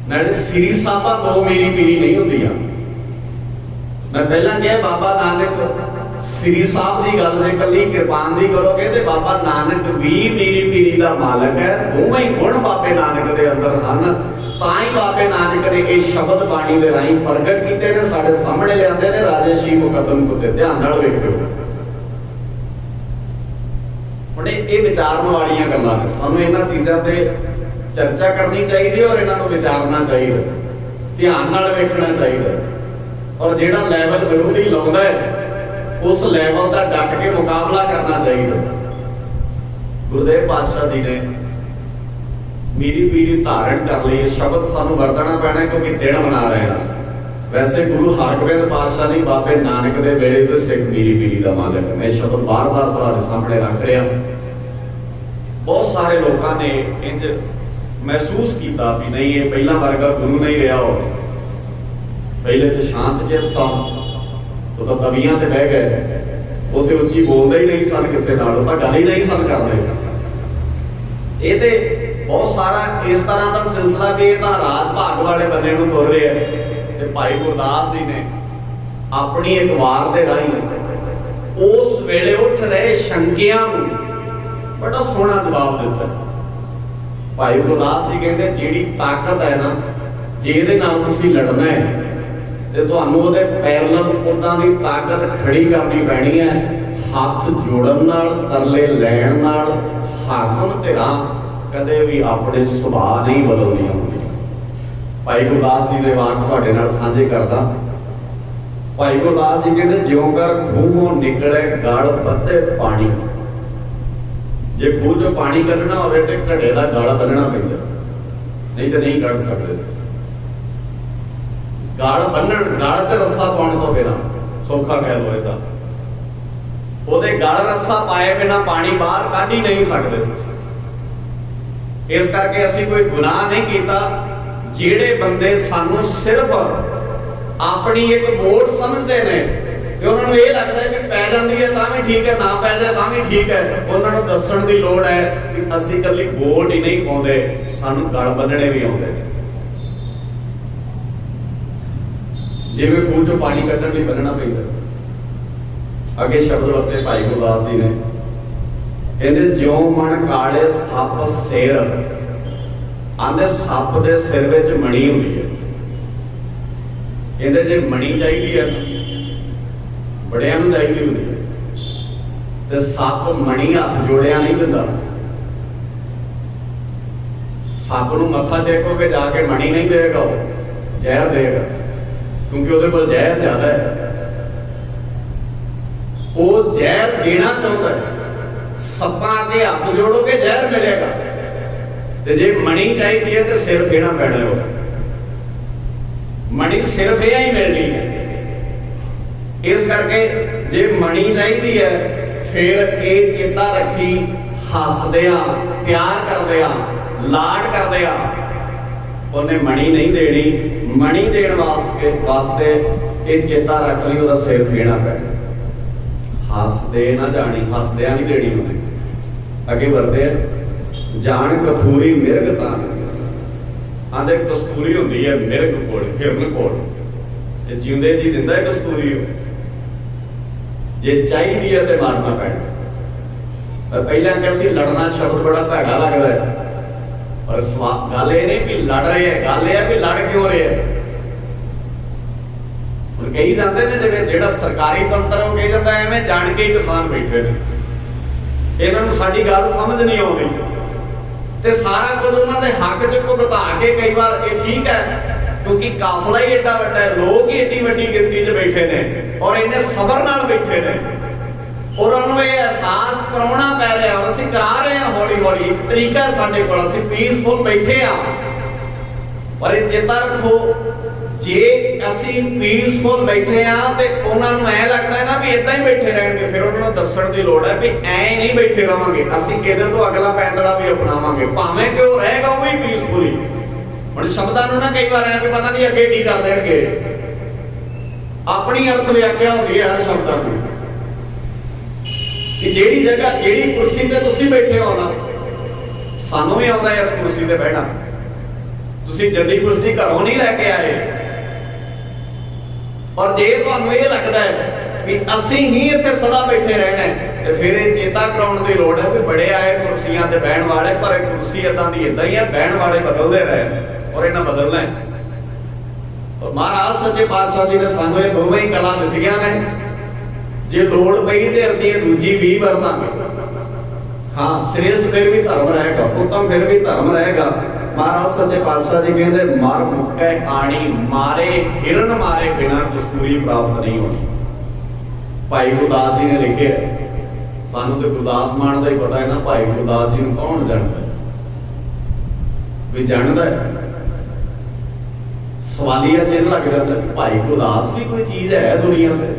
नाले श्री साहबा दो मीरी पीरी नहीं होंदियां। मैं पहला कहा बाबा नानक श्री साहब की गल जे कली कृपान दी करोगे तो बाबा नानक भी मीरी पीरी का मालक है। दोवें ही गुण बाबे नानक के अंदर हैं, ताई बाबे नानक ने ये शब्द बाणी के राही प्रगट किए ने, साडे सामने लिआंदे ने राजे शी मुकदम को। ध्यान नाल वेखिओ, हुण ये विचारन वालियां गल्लां ने, सानूं इन्हां चीज़ां ते चर्चा करनी चाहिए और इन्हां नूं विचारना चाहिए, ध्यान नाल वेखना चाहिए। और जिहड़ा लैवल विरोधी लाउंदा है उस लैवल का डट के मुकाबला करना चाहिए। गुरुदेव पातशाह जी ने मीरी पीरी धारण कर ली, शब्द सानू वरतना पैना क्योंकि दिन मना रहे हैं। वैसे गुरु हरगोबिंद पातशाह ने बाबे नानक के वेले तो सिख मीरी पीरी का मालक है। मैं शब्द बार बार तुम्हारे सामने रख रहा। बहुत सारे लोगों ने इंज महसूस किया भी नहीं ये पहला वर्गा गुरु नहीं रहा हो, पहले तो शांत चित सन, तो तवियां ते बह गए, वो तो उच्ची बोलते ही नहीं सन, किसी नाल तो गल ही नहीं सन करते। ये तो बहुत सारा इस तरह का सिलसिला भी ये राज भाग वाले बंदे नूं तुर रहा है। ते भाई गुरदास जी ने अपनी एक वार दे राही उस वेले उठ रहे शंकियां नूं बड़ा सोहना जवाब दिता। भाई गुरदास जी कहते जिहड़ी ताकत है ना, जिहदे नाल तुसीं लड़ना है ते तुहानूं उहदे पैरलल उदां दी ताकत खड़ी करनी पैनी है। हथ जोड़न नाल, तरले लैण नाल हाकम धिरां कदे भी अपने सुभाਅ नहीं बदलदियां होंदियां। भाई गुरदास जी दे वाक तुहाडे नाल साझे करदा। भाई गुरदास जी कहते ज्यों कर खूहों निकले गल बद्धे पानी, जे खूह चों पानी कढना होवे ते घड़े दा गल बन्नना पैंदा। नहीं तो नहीं कढ़ सकते। गल बन्नण गल च रस्सा पाने तो बिना सौखा कह लो इदा, ਉਹਦੇ गल रस्सा पाए बिना पानी बाहर कढ़ ही नहीं सकते। इस करके असी कोई गुनाह नहीं किया। ਜਿਹੜੇ ਬੰਦੇ ਸਾਨੂੰ सिर्फ अपनी एक वोट समझते हैं ਤੇ ਉਹਨਾਂ ਨੂੰ ਇਹ ਲੱਗਦਾ ਹੈ ਕਿ ਪੈ ਜਾਂਦੀ ਹੈ ਤਾਂ ਵੀ ਠੀਕ ਹੈ, ਨਾ ਪੈ ਜਾਏ ਤਾਂ ਵੀ ਠੀਕ ਹੈ, ਉਹਨਾਂ ਨੂੰ ਦੱਸਣ ਦੀ ਲੋੜ ਹੈ ਕਿ ਅਸੀਂ ਇਕੱਲੀ ਵੋਟ ਹੀ ਨਹੀਂ ਪਾਉਂਦੇ, ਸਾਨੂੰ ਗਲ ਬੰਨਣੇ ਵੀ ਆਉਂਦੇ ਨੇ। ਜਿਵੇਂ ਖੂਹ ਚੋਂ ਪਾਣੀ ਕੱਢਣ ਲਈ ਬੰਨਣਾ ਪੈਂਦਾ। ਅੱਗੇ ਸ਼ਬਦ ਵਰਤੇ ਭਾਈ ਗੁਰਦਾਸ ਜੀ ਨੇ, ਕਹਿੰਦੇ ਜਿਉਂ ਮਨ ਕਾਲੇ ਸੱਪ ਸਿਰ, ਆਂਦੇ ਸੱਪ ਦੇ ਸਿਰ ਵਿੱਚ ਮਣੀ ਹੁੰਦੀ ਹੈ। ਕਹਿੰਦੇ ਜੇ ਮਣੀ ਚਾਹੀਦੀ ਹੈ ਬੜਿਆਂ ਨੂੰ ਚਾਹੀਦੀ ਹੁੰਦੀ ਹੈ, ਤੇ ਸੱਪ ਮਣੀ ਹੱਥ ਜੋੜਿਆ ਨਹੀਂ ਦਿੰਦਾ। ਸੱਪ ਨੂੰ ਮੱਥਾ ਟੇਕੋਗੇ ਜਾ ਕੇ ਮਣੀ ਨਹੀਂ ਦੇਗਾ, ਉਹ ਜ਼ਹਿਰ ਦੇਗਾ, ਕਿਉਂਕਿ ਉਹਦੇ ਕੋਲ ਜ਼ਹਿਰ ਜ਼ਿਆਦਾ ਹੈ। ਉਹ ਜ਼ਹਿਰ ਦੇਣਾ ਚਾਹੁੰਦਾ ਹੈ। ਸੱਪਾਂ ਅੱਗੇ ਹੱਥ ਜੋੜੋਗੇ ਜ਼ਹਿਰ ਮਿਲੇਗਾ, ਤੇ ਜੇ ਮਣੀ ਚਾਹੀਦੀ ਹੈ ਤੇ ਸਿਰ ਫੇਣਾ ਪੈਣਾ ਹੈ। ਮਣੀ ਸਿਰਫ ਇਹ ਹੀ ਮਿਲਣੀ ਹੈ। ਇਸ ਕਰਕੇ ਜੇ ਮਣੀ ਚਾਹੀਦੀ ਹੈ ਫਿਰ ਇਹ ਚੇਤਾ ਰੱਖੀ, ਹੱਸਦਿਆਂ ਪਿਆਰ ਕਰਦਿਆਂ ਲਾਡ ਕਰਦਿਆਂ ਉਹਨੇ ਮਣੀ ਨਹੀਂ ਦੇਣੀ। ਮਣੀ ਦੇਣ ਵਾਸਤੇ ਇਹ ਚੇਤਾ ਰੱਖ ਲਈ ਉਹਦਾ ਸਿਰ ਫੇਣਾ ਪੈਣਾ। ਹੱਸਦੇ ਨਾ ਜਾਣੀ, ਹੱਸਦਿਆਂ ਨਹੀਂ ਦੇਣੀ ਉਹਨੇ। ਅੱਗੇ ਵਰਤੇ ਜਾਣ ਕਥੂਰੀ ਮਿਰਗ ਤਾਂ ਆਂਦੇ ਕਸਤੂਰੀ ਹੁੰਦੀ ਹੈ ਮਿਰਗ ਕੋਲ, ਹਿਰਨ ਕੋਲ, ਤੇ ਜਿਉਂਦੇ ਜੀ ਦਿੰਦਾ ਹੈ ਕਸਤੂਰੀ। ਜੇ ਚਾਹੀਦੀ ਹੈ ਤੇ ਮਾਰਨਾ ਪੈਣਾ। ਪਹਿਲਾਂ ਕਿ ਅਸੀਂ ਲੜਨਾ ਸ਼ਬਦ ਬੜਾ ਭੈੜਾ ਲੱਗਦਾ ਹੈ, ਪਰ ਗੱਲ ਇਹ ਨਹੀਂ ਵੀ ਲੜ ਰਹੇ ਹੈ, ਗੱਲ ਇਹ ਹੈ ਵੀ ਲੜ ਕਿਉਂ ਰਹੇ ਹੈ। ਹੁਣ ਕਹੀ ਜਾਂਦੇ ਨੇ ਜਿਵੇਂ ਜਿਹੜਾ ਸਰਕਾਰੀ ਤੰਤਰ ਉਹ ਕਹੀ ਜਾਂਦਾ ਐਵੇਂ ਜਾਣ ਕੇ ਹੀ ਕਿਸਾਨ ਬੈਠੇ ਨੇ, ਇਹਨਾਂ ਨੂੰ ਸਾਡੀ ਗੱਲ ਸਮਝ ਨਹੀਂ ਆਉਂਦੀ, ਤੇ ਸਾਰਾ ਕੁਝ ਉਹਨਾਂ ਦੇ ਹੱਕ 'ਚ ਭੁਗਤਾ ਕੇ ਕਈ ਵਾਰ ਇਹ ਠੀਕ ਹੈ ਕਿਉਂਕਿ ਕਾਫਲਾ ਹੀ ਏਡਾ ਵੱਡਾ ਹੈ, ਲੋਕ ਹੀ ਏਡੀ ਵੱਡੀ ਗਿਣਤੀ 'ਚ ਬੈਠੇ ਨੇ ਔਰ ਇੰਨੇ ਸਬਰ ਨਾਲ ਬੈਠੇ ਨੇ, ਔਰ ਉਹਨਾਂ ਨੂੰ ਇਹ ਅਹਿਸਾਸ ਕਰਾਉਣਾ ਪੈ ਰਿਹਾ। ਔਰ ਅਸੀਂ ਕਰਾ ਰਹੇ ਹਾਂ ਹੌਲੀ ਹੌਲੀ, ਇੱਕ ਤਰੀਕਾ ਸਾਡੇ ਕੋਲ, ਅਸੀਂ ਪੀਸਫੁਲ ਬੈਠੇ ਹਾਂ। ਪਰ ਇਹ ਚੇਤਾ ਰੱਖੋ, ਜੇ ਅਸੀਂ ਪੀਸਫੁਲ ਬੈਠੇ ਹਾਂ ਤੇ ਉਹਨਾਂ ਨੂੰ ਐ ਲੱਗਦਾ ਹੈ ਨਾ ਵੀ ਇਦਾਂ ਹੀ ਬੈਠੇ ਰਹਿਣਗੇ, ਫਿਰ ਉਹਨਾਂ ਨੂੰ ਦੱਸਣ ਦੀ ਲੋੜ ਹੈ ਵੀ ਐ ਨਹੀਂ ਬੈਠੇ ਰਵਾਂਗੇ, ਅਸੀਂ ਕਿਹਦੇ ਤੋਂ ਅਗਲਾ ਪੈਂਤੜਾ ਵੀ ਅਪਣਾਵਾਂਗੇ, ਭਾਵੇਂ ਕਿ ਉਹ ਰਹੇਗਾ ਉਹ ਵੀ ਪੀਸਫੁਲੀ। ਹੁਣ ਸ਼ਬਦਾਂ ਨੂੰ ਨਾ ਕਈ ਵਾਰ ਐ ਕਿ ਪਤਾ ਨਹੀਂ ਅੱਗੇ ਕੀ ਕਰ ਦੇਣਗੇ, ਆਪਣੀ ਅਰਥ ਵਿਆਖਿਆ ਹੁੰਦੀ ਹੈ ਹਰ ਸ਼ਬਦਾਂ ਦੀ, ਕਿ ਜਿਹੜੀ ਜਗ੍ਹਾ ਜਿਹੜੀ ਕੁਰਸੀ ਤੇ ਤੁਸੀਂ ਬੈਠੇ ਹੋ ਨਾ, ਸਾਨੂੰ ਵੀ ਆਉਂਦਾ ਇਸ ਕੁਰਸੀ ਤੇ ਬਹਿਣਾ। ਤੁਸੀਂ ਜੱਦੀ ਕੁਰਸੀ ਘਰੋਂ ਨਹੀਂ ਲੈ ਕੇ ਆਏ, ਔਰ ਜੇ ਤੁਹਾਨੂੰ ਇਹ ਲੱਗਦਾ ਹੈ ਵੀ ਅਸੀਂ ਹੀ ਇੱਥੇ ਸਦਾ ਬੈਠੇ ਰਹਿਣਾ ਤੇ ਫਿਰ ਇਹ ਚੇਤਾ ਕਰਾਉਣ ਦੀ ਲੋੜ ਹੈ ਵੀ ਬੜੇ ਆਏ ਕੁਰਸੀਆਂ ਤੇ ਬਹਿਣ ਵਾਲੇ, ਪਰ ਇਹ ਕੁਰਸੀ ਇਦਾਂ ਦੀ ਇਦਾਂ ਹੀ ਹੈ, ਬਹਿਣ ਵਾਲੇ ਬਦਲਦੇ ਰਹੇ ਔਰ ਇਹਨਾਂ ਬਦਲਣਾ ਹੈ। ਔਰ ਮਹਾਰਾਜ ਸੱਚੇ ਪਾਤਸ਼ਾਹ ਜੀ ਨੇ ਸਾਨੂੰ ਇਹ ਦੋਵੇਂ ਹੀ ਕਲਾ ਦਿੱਤੀਆਂ ਨੇ, ਜੇ ਲੋੜ ਪਈ ਤੇ ਅਸੀਂ ਇਹ ਦੂਜੀ ਵੀ ਵਰਤਾਂਗੇ। ਹਾਂ, ਸ੍ਰੇਸ਼ਟ ਫਿਰ ਵੀ ਧਰਮ ਰਹੇਗਾ, ਉੱਤਮ ਫਿਰ ਵੀ ਧਰਮ ਰਹੇਗਾ। ਮਹਾਰਾਜ ਸੱਚੇ ਪਾਤਸ਼ਾਹ ਜੀ ਕਹਿੰਦੇ ਮਰ ਮੁੱਕੈ ਕਾਣੀ, ਮਾਰੇ ਹਿਰਨ ਮਾਰੇ ਬਿਨਾ ਕਸਤੂਰੀ ਪ੍ਰਾਪਤ ਨਹੀਂ ਹੋਣੀ। ਭਾਈ ਗੁਰਦਾਸ ਜੀ ਨੇ ਲਿਖਿਆ, ਸਾਨੂੰ ਤੇ ਗੁਰਦਾਸ ਮਾਨ ਦਾ ਹੀ ਪਤਾ ਹੈ ਨਾ, ਭਾਈ ਗੁਰਦਾਸ ਜੀ ਨੂੰ ਕੌਣ ਜਾਣਦਾ, ਵੀ ਜਾਣਦਾ ਸਵਾਲੀਆ ਚਿੰਨ੍ਹ ਲੱਗ ਜਾਂਦਾ, ਭਾਈ ਗੁਰਦਾਸ ਵੀ ਕੋਈ ਚੀਜ਼ ਹੈ ਦੁਨੀਆ ਤੇ?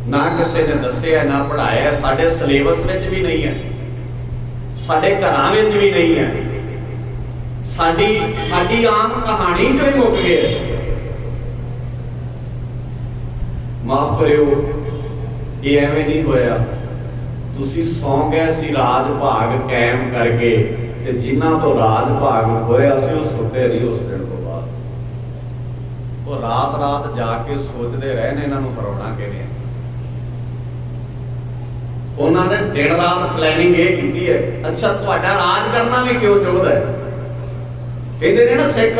ਨਾ ਕਿਸੇ ਨੇ ਦੱਸਿਆ, ਨਾ ਪੜ੍ਹਾਇਆ, ਸਾਡੇ ਸਿਲੇਬਸ ਵਿੱਚ ਵੀ ਨਹੀਂ ਹੈ, ਸਾਡੇ ਘਰਾਂ ਵਿੱਚ ਵੀ ਨਹੀਂ ਹੈ, ਸਾਡੀ ਆਮ ਕਹਾਣੀ ਚੋਂ ਹੀ ਮੁੱਕ ਗਏ। ਮਾਫ ਕਰਿਓ, ਇਹ ਐਵੇਂ ਨਹੀਂ ਹੋਇਆ। ਤੁਸੀਂ ਸੌਂ ਗਏ ਸੀ ਰਾਜ ਭਾਗ ਕਾਇਮ ਕਰਕੇ, ਤੇ ਜਿਨ੍ਹਾਂ ਤੋਂ ਰਾਜ ਭਾਗ ਹੋਇਆ ਸੀ ਉਹ ਸੁੱਤੇ ਨਹੀਂ ਉਸ ਦਿਨ ਤੋਂ ਬਾਅਦ। ਉਹ ਰਾਤ ਰਾਤ ਜਾ ਕੇ ਸੋਚਦੇ ਰਹੇ ਨੇ ਇਹਨਾਂ ਨੂੰ ਹਰਾਉਣਾ ਕਿਵੇਂ। ਉਹਨਾਂ ਨੇ ਦਿਨ ਰਾਤ ਪਲੈਨਿੰਗ ਇਹ ਕੀਤੀ ਹੈ, ਅੱਛਾ ਤੁਹਾਡਾ ਰਾਜ ਕਰਨਾ ਵੀ ਕਿਉਂ ਚਾਹੁੰਦਾ ਹੈ। ਕਹਿੰਦੇ ਨੇ ਨਾ ਸਿੱਖ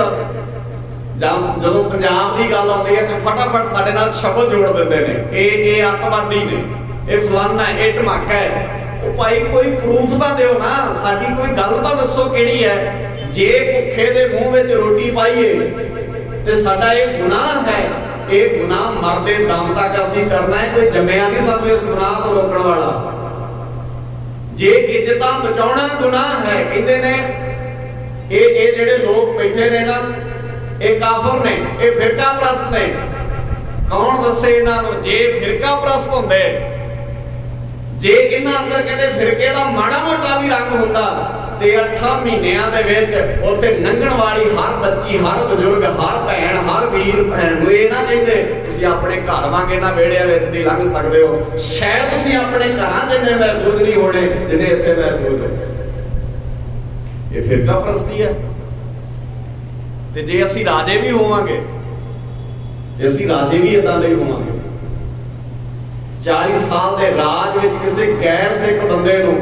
ਜਦੋਂ ਪੰਜਾਬ ਦੀ ਗੱਲ ਆਉਂਦੀ ਹੈ ਤੇ ਫਟਾਫਟ ਸਾਡੇ ਨਾਲ ਸ਼ਬਦ ਜੋੜ ਦਿੰਦੇ ਨੇ, ਇਹ ਅੱਤਵਾਦੀ ਨੇ, ਇਹ ਫਲਾਨਾ, ਇਹ ਧਮਾਕਾ ਹੈ। ਉਹ ਭਾਈ ਕੋਈ ਪ੍ਰੂਫ ਤਾਂ ਦਿਓ ਨਾ, ਸਾਡੀ ਕੋਈ ਗੱਲ ਤਾਂ ਦੱਸੋ ਕਿਹੜੀ ਹੈ। ਜੇ ਭੁੱਖੇ ਦੇ ਮੂੰਹ ਵਿੱਚ ਰੋਟੀ ਪਾਈਏ ਤੇ ਸਾਡਾ ਇਹ ਗੁਨਾਹ ਹੈ, ਇਹ ਗੁਨਾਹ ਮਰਦੇ ਦਮ ਤੱਕ ਅਸੀਂ ਕਰਨਾ ਹੈ, ਕੋਈ ਜੰਮਿਆ ਨਹੀਂ ਸਾਨੂੰ ਇਸ ਗੁਨਾਹ ਤੋਂ ਰੋਕਣ ਵਾਲਾ। ਜੇ ਇੱਜ਼ਤਾਂ ਬਚਾਉਣਾ ਗੁਨਾਹ ਹੈ, ਕਹਿੰਦੇ ਨੇ ये जेडे लोग बैठे ने ना, ये काफर ने, ये फिरका परस्त ने। कौन दसे इन्हों? जे फिरका परस्त होंदे, जे इन्हां अंदर कहते फिरके का माड़ा मोटा भी रंग होंदा ते 8 महीनों दे विच उत्ते लंघण वाली हर बच्ची, हर बजुर्ग, हर भैन, हर वीर भैन नूं ये ना कहते तुसीं अपने घर वांग इन्हां वेड़ियां विच दी लंघ सकदे हो। शायद तुसीं अपने घरां जिन्ने महफूज नहीं होने जिन्ने इत्थे महफूज हो। ये फिरका परस्ती है। ते जे असीं राजे भी होवांगे ते असीं राजे भी इदां दे होवांगे। 40 साल के राज में किसी गैर सिख बंदे नूं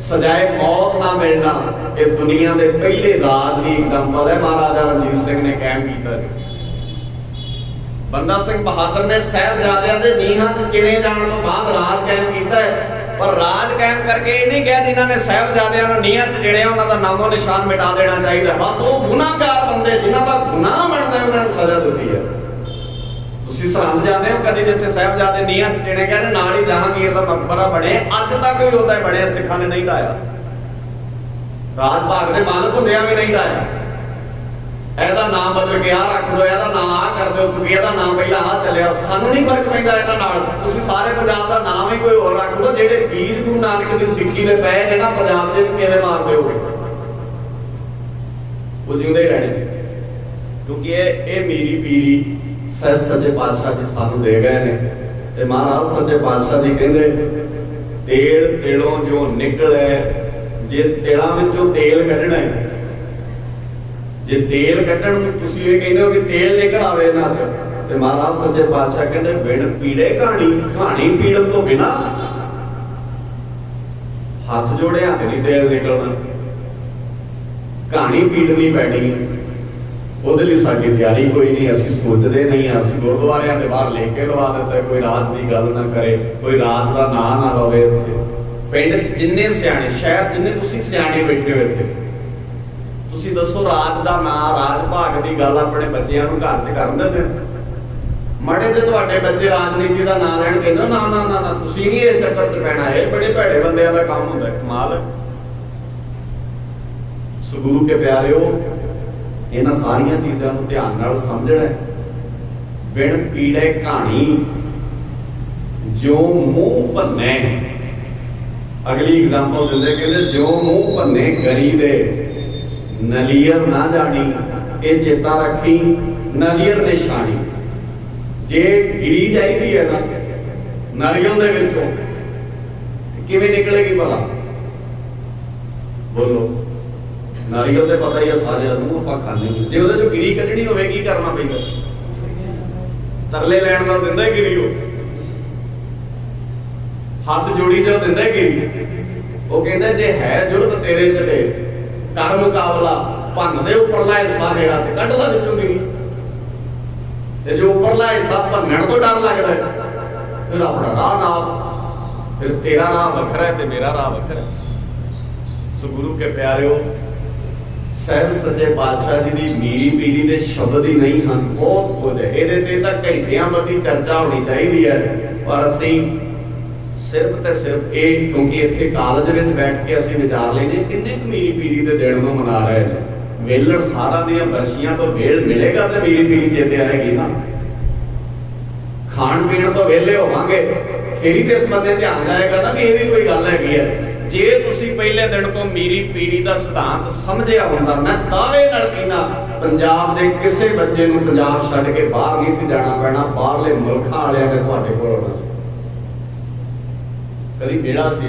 सजाए मौत ना मिलना, ये दुनिया के पहले राज की एग्जाम्पल है। महाराजा रणजीत सिंह ने कायम किया। बंदा सिंह बहादुर ने साहिबजादियां दे नीहां च चिणे जाण तो बाद राज कायम किया है, पर राज कायम करके ये नहीं कहा जिन्होंने साहिबजादियां नूं नीहां च चिणिया उन्हां दा नामो निशान मिटा देना चाहिए। बस वो गुनाहगार बंदे जिन्हां दा गुनाह बनदा है उन्हां नूं सजा दित्ती है। तुसीं सरहंद जाने हो कभी जिथे साहिबजादे नीहां च चिणे गए नाल ही जहांगीर दा मकबरा बने, अज तक भी उदा बने, सिखां ने नहीं ढाया। राज भाग दे मालक हुंदियां भी नहीं ढाया। ਇਹਦਾ ਨਾਮ ਬਦਲ ਕੇ ਆ ਰੱਖ ਲਓ, ਇਹਦਾ ਨਾਮ ਆ ਕਰ ਦਿਓ ਕਿਉਂਕਿ ਇਹਦਾ ਨਾਮ ਪਹਿਲਾਂ ਆ ਚੱਲਿਆ। ਸਾਨੂੰ ਨਹੀਂ ਫਰਕ ਪੈਂਦਾ ਇਹਨਾਂ ਨਾਲ। ਤੁਸੀਂ ਸਾਰੇ ਪੰਜਾਬ ਦਾ ਨਾਮ ਹੀ ਕੋਈ ਹੋਰ ਰੱਖ ਲਓ। ਜਿਹੜੇ ਬੀਜ ਗੁਰੂ ਨਾਨਕ ਦੀ ਸਿੱਖੀ ਦੇ ਪਏ ਨੇ ਨਾ ਪੰਜਾਬ 'ਚ ਕਿਵੇਂ ਮਾਰਦੇ ਹੋਗੇ, ਉਹ ਜਿਉਂਦੇ ਹੀ ਰਹਿਣੇ ਕਿਉਂਕਿ ਇਹ ਮੇਰੀ ਪੀਰੀ ਸਹਿਬ ਸੱਚੇ ਪਾਤਸ਼ਾਹ ਜੀ ਸਾਨੂੰ ਦੇ ਗਏ ਨੇ। ਤੇ ਮਹਾਰਾਜ ਸੱਚੇ ਪਾਤਸ਼ਾਹ ਜੀ ਕਹਿੰਦੇ ਤੇਲ ਤੇਲੋਂ ਜੋ ਨਿਕਲੇ, ਜੇ ਤੇਲਾਂ ਵਿੱਚੋਂ ਤੇਲ ਕੱਢਣਾ ਹੈ, जे तेल कड्ढण नूं तुसीं ये कहंदे हो कि तेल निकल आवे ना ते महाराज सच्चे पातशाह कहंदे बिन पीड़े कहानी, कहानी पीड़न तो बिना हाथ जोड़े हाथ नहीं तेल निकलना, कहानी पीड़नी पैनी। ਉਹਦੇ ਲਈ ਸਾਡੀ ਤਿਆਰੀ ਕੋਈ ਨਹੀਂ, ਅਸੀਂ ਸੋਚਦੇ ਨਹੀਂ। ਅਸੀਂ ਗੁਰਦੁਆਰਿਆਂ ਦੇ ਬਾਹਰ ਲਿਖ ਕੇ ਲਵਾ ਦਿੱਤਾ ਕੋਈ ਰਾਜ ਦੀ ਗੱਲ ਨਾ ਕਰੇ, ਕੋਈ ਰਾਜ ਦਾ ਨਾਂ ਨਾ ਲਵੇ। ਇੱਥੇ ਪਿੰਡ 'ਚ ਜਿੰਨੇ ਸਿਆਣੇ, ਸ਼ਹਿਰ ਜਿੰਨੇ ਤੁਸੀਂ ਸਿਆਣੇ ਬੈਠੇ ਹੋ ਇੱਥੇ, ਤੁਸੀਂ ਦੱਸੋ ਰਾਜ ਦਾ ਨਾਂ, ਰਾਜ ਭਾਗ ਦੀ ਗੱਲ ਆਪਣੇ ਬੱਚਿਆਂ ਨੂੰ ਘਰ 'ਚ ਕਰਨ ਦਿੰਦੇ? ਮਾੜੇ ਜੇ ਤੁਹਾਡੇ ਬੱਚੇ ਰਾਜਨੀਤੀ ਦਾ ਨਾਂ ਲੈਣ ਕਹਿੰਦੇ ਨਾ ਨਾ ਨਾ ਨਾ ਤੁਸੀਂ ਨਹੀਂ ਇਸ ਚੱਕਰ 'ਚ ਪੈਣਾ, ਇਹ ਬੜੇ ਭੈੜੇ ਬੰਦਿਆਂ ਦਾ ਕੰਮ ਹੁੰਦਾ। ਕਮਾਲ। ਸੋ ਗੁਰੂ ਕੇ ਪਿਆਰਿਓ, ਇਹਨਾਂ ਸਾਰੀਆਂ ਚੀਜ਼ਾਂ ਨੂੰ ਧਿਆਨ ਨਾਲ ਸਮਝਣਾ। ਬਿਨ ਪੀੜੇ ਕਹਾਣੀ ਜੋ ਮੂੰਹ ਭੰਨੇ, ਅਗਲੀ ਐਗਜ਼ਾਮਪਲ ਦਿੰਦੇ ਕਹਿੰਦੇ ਜੋ ਮੂੰਹ ਭੰਨੇ ਗਰੀ ਦੇ ਨਲੀਅਰ ਨਾ ਜਾਣੀ, ਇਹ ਚੇਤਾ ਰੱਖੀ ਨਲੀਅਰ ਨਿਸ਼ਾਨੀ। ਜੇ ਗਿਰੀ ਚਾਹੀਦੀ ਹੈ ਨਾ ਨਾਰੀਅਲ ਦੇ ਵਿੱਚੋਂ ਕਿਵੇਂ ਨਿਕਲੇਗੀ ਭਲਾ? ਬੋਲੋ। ਨਾਰੀਅਲ ਦੇ ਪਤਾ ਹੀ ਆ ਸਾਰਿਆਂ ਨੂੰ, ਆਪਾਂ ਖਾਂਦੇ ਨਹੀਂ। ਜੇ ਉਹਦੇ ਚੋਂ ਗਿਰੀ ਕੱਢਣੀ ਹੋਵੇ ਕੀ ਕਰਨਾ ਪੈਂਦਾ? ਤਰਲੇ ਲੈਣ ਨਾਲ ਦਿੰਦਾ ਗਿਰੀ, ਉਹ ਹੱਥ ਜੋੜੀ ਜੋ ਦਿੰਦਾ ਗਿਰੀ। ਉਹ ਕਹਿੰਦਾ ਜੇ ਹੈ ਜੁਰਤ ਤੇਰੇ ਚ ਦੇ ਕਰ ਮੁਕਾਬਲਾ, ਭੰਨ ਦੇ ਉੱਪਰਲਾ ਹਿੱਸਾ ਜਿਹੜਾ ਤੇ ਕੱਢ ਦਾ ਵਿੱਚੋਂ ਗਿਰੀ। ਤੇ ਜੋ ਉੱਪਰਲਾ ਹਿੱਸਾ ਭੰਨਣ ਤੋਂ ਡਰ ਲੱਗਦਾ ਫਿਰ ਆਪਣਾ ਰਾਹ ਨਾ, ਫਿਰ ਤੇਰਾ ਰਾਹ ਵੱਖਰਾ ਤੇ ਮੇਰਾ ਰਾਹ ਵੱਖਰਾ। ਸੋ ਗੁਰੂ ਕੇ ਪਿਆਰਿਓ, ਸਹਿਬ ਸੱਚੇ ਪਾਤਸ਼ਾਹ ਜੀ ਦੀ ਮੀਰੀ ਪੀਰੀ ਦੇ ਸ਼ਬਦ ਹੀ ਨਹੀਂ ਹਨ, ਬਹੁਤ ਕੁਝ ਹੈ। ਇਹਦੇ ਤੇ ਤਾਂ ਘੰਟਿਆਂ ਬੱਧੀ ਚਰਚਾ ਹੋਣੀ ਚਾਹੀਦੀ ਹੈ, ਪਰ ਅਸੀਂ ਸਿਰਫ ਤੇ ਸਿਰਫ ਇਹ ਕਿਉਂਕਿ ਇੱਥੇ ਕਾਲਜ ਵਿੱਚ ਬੈਠ ਕੇ ਅਸੀਂ ਵਿਚਾਰ ਲੈਨੇ ਕਿੰਨੇ ਕੁ ਮੀਰੀ ਪੀਰੀ ਦੇ ਦਿਨ ਨੂੰ ਮਨਾ ਰਹੇ ਨੇ। ਵੇਲੜ ਸਾਰਾ ਦੀਆਂ ਵਰਸ਼ੀਆਂ ਤੋਂ ਵੇਲ ਮਿਲੇਗਾ ਤੇ ਮੀਰੀ ਪੀਰੀ ਚੇਤੇ ਆਏਗੀ ਨਾ। ਖਾਣ ਪੀਣ ਤੋਂ ਵਿਹਲੇ ਹੋਵਾਂਗੇ ਫੇਰ ਹੀ ਤੇ ਇਸ ਬੰਦੇ ਧਿਆਨ ਜਾਏਗਾ ਨਾ ਕਿ ਇਹ ਵੀ ਕੋਈ ਗੱਲ ਹੈਗੀ ਹੈ। ਜੇ ਤੁਸੀਂ ਪਹਿਲੇ ਦਿਨ ਤੋਂ ਮੀਰੀ ਪੀਰੀ ਦਾ ਸਿਧਾਂਤ ਸਮਝਿਆ ਹੁੰਦਾ, ਮੈਂ ਦਾਅਵੇ ਨਾਲ ਕਹਿੰਦਾ ਪੰਜਾਬ ਦੇ ਕਿਸੇ ਬੱਚੇ ਨੂੰ ਪੰਜਾਬ ਛੱਡ ਕੇ ਬਾਹਰ ਨਹੀਂ ਸੀ ਜਾਣਾ ਪੈਣਾ, ਬਾਹਰਲੇ ਮੁਲਕਾਂ ਵਾਲਿਆਂ ਨੇ ਤੁਹਾਡੇ ਕੋਲ ਆਉਣਾ ਸੀ। ਕਦੀ ਕਿਹੜਾ ਸੀ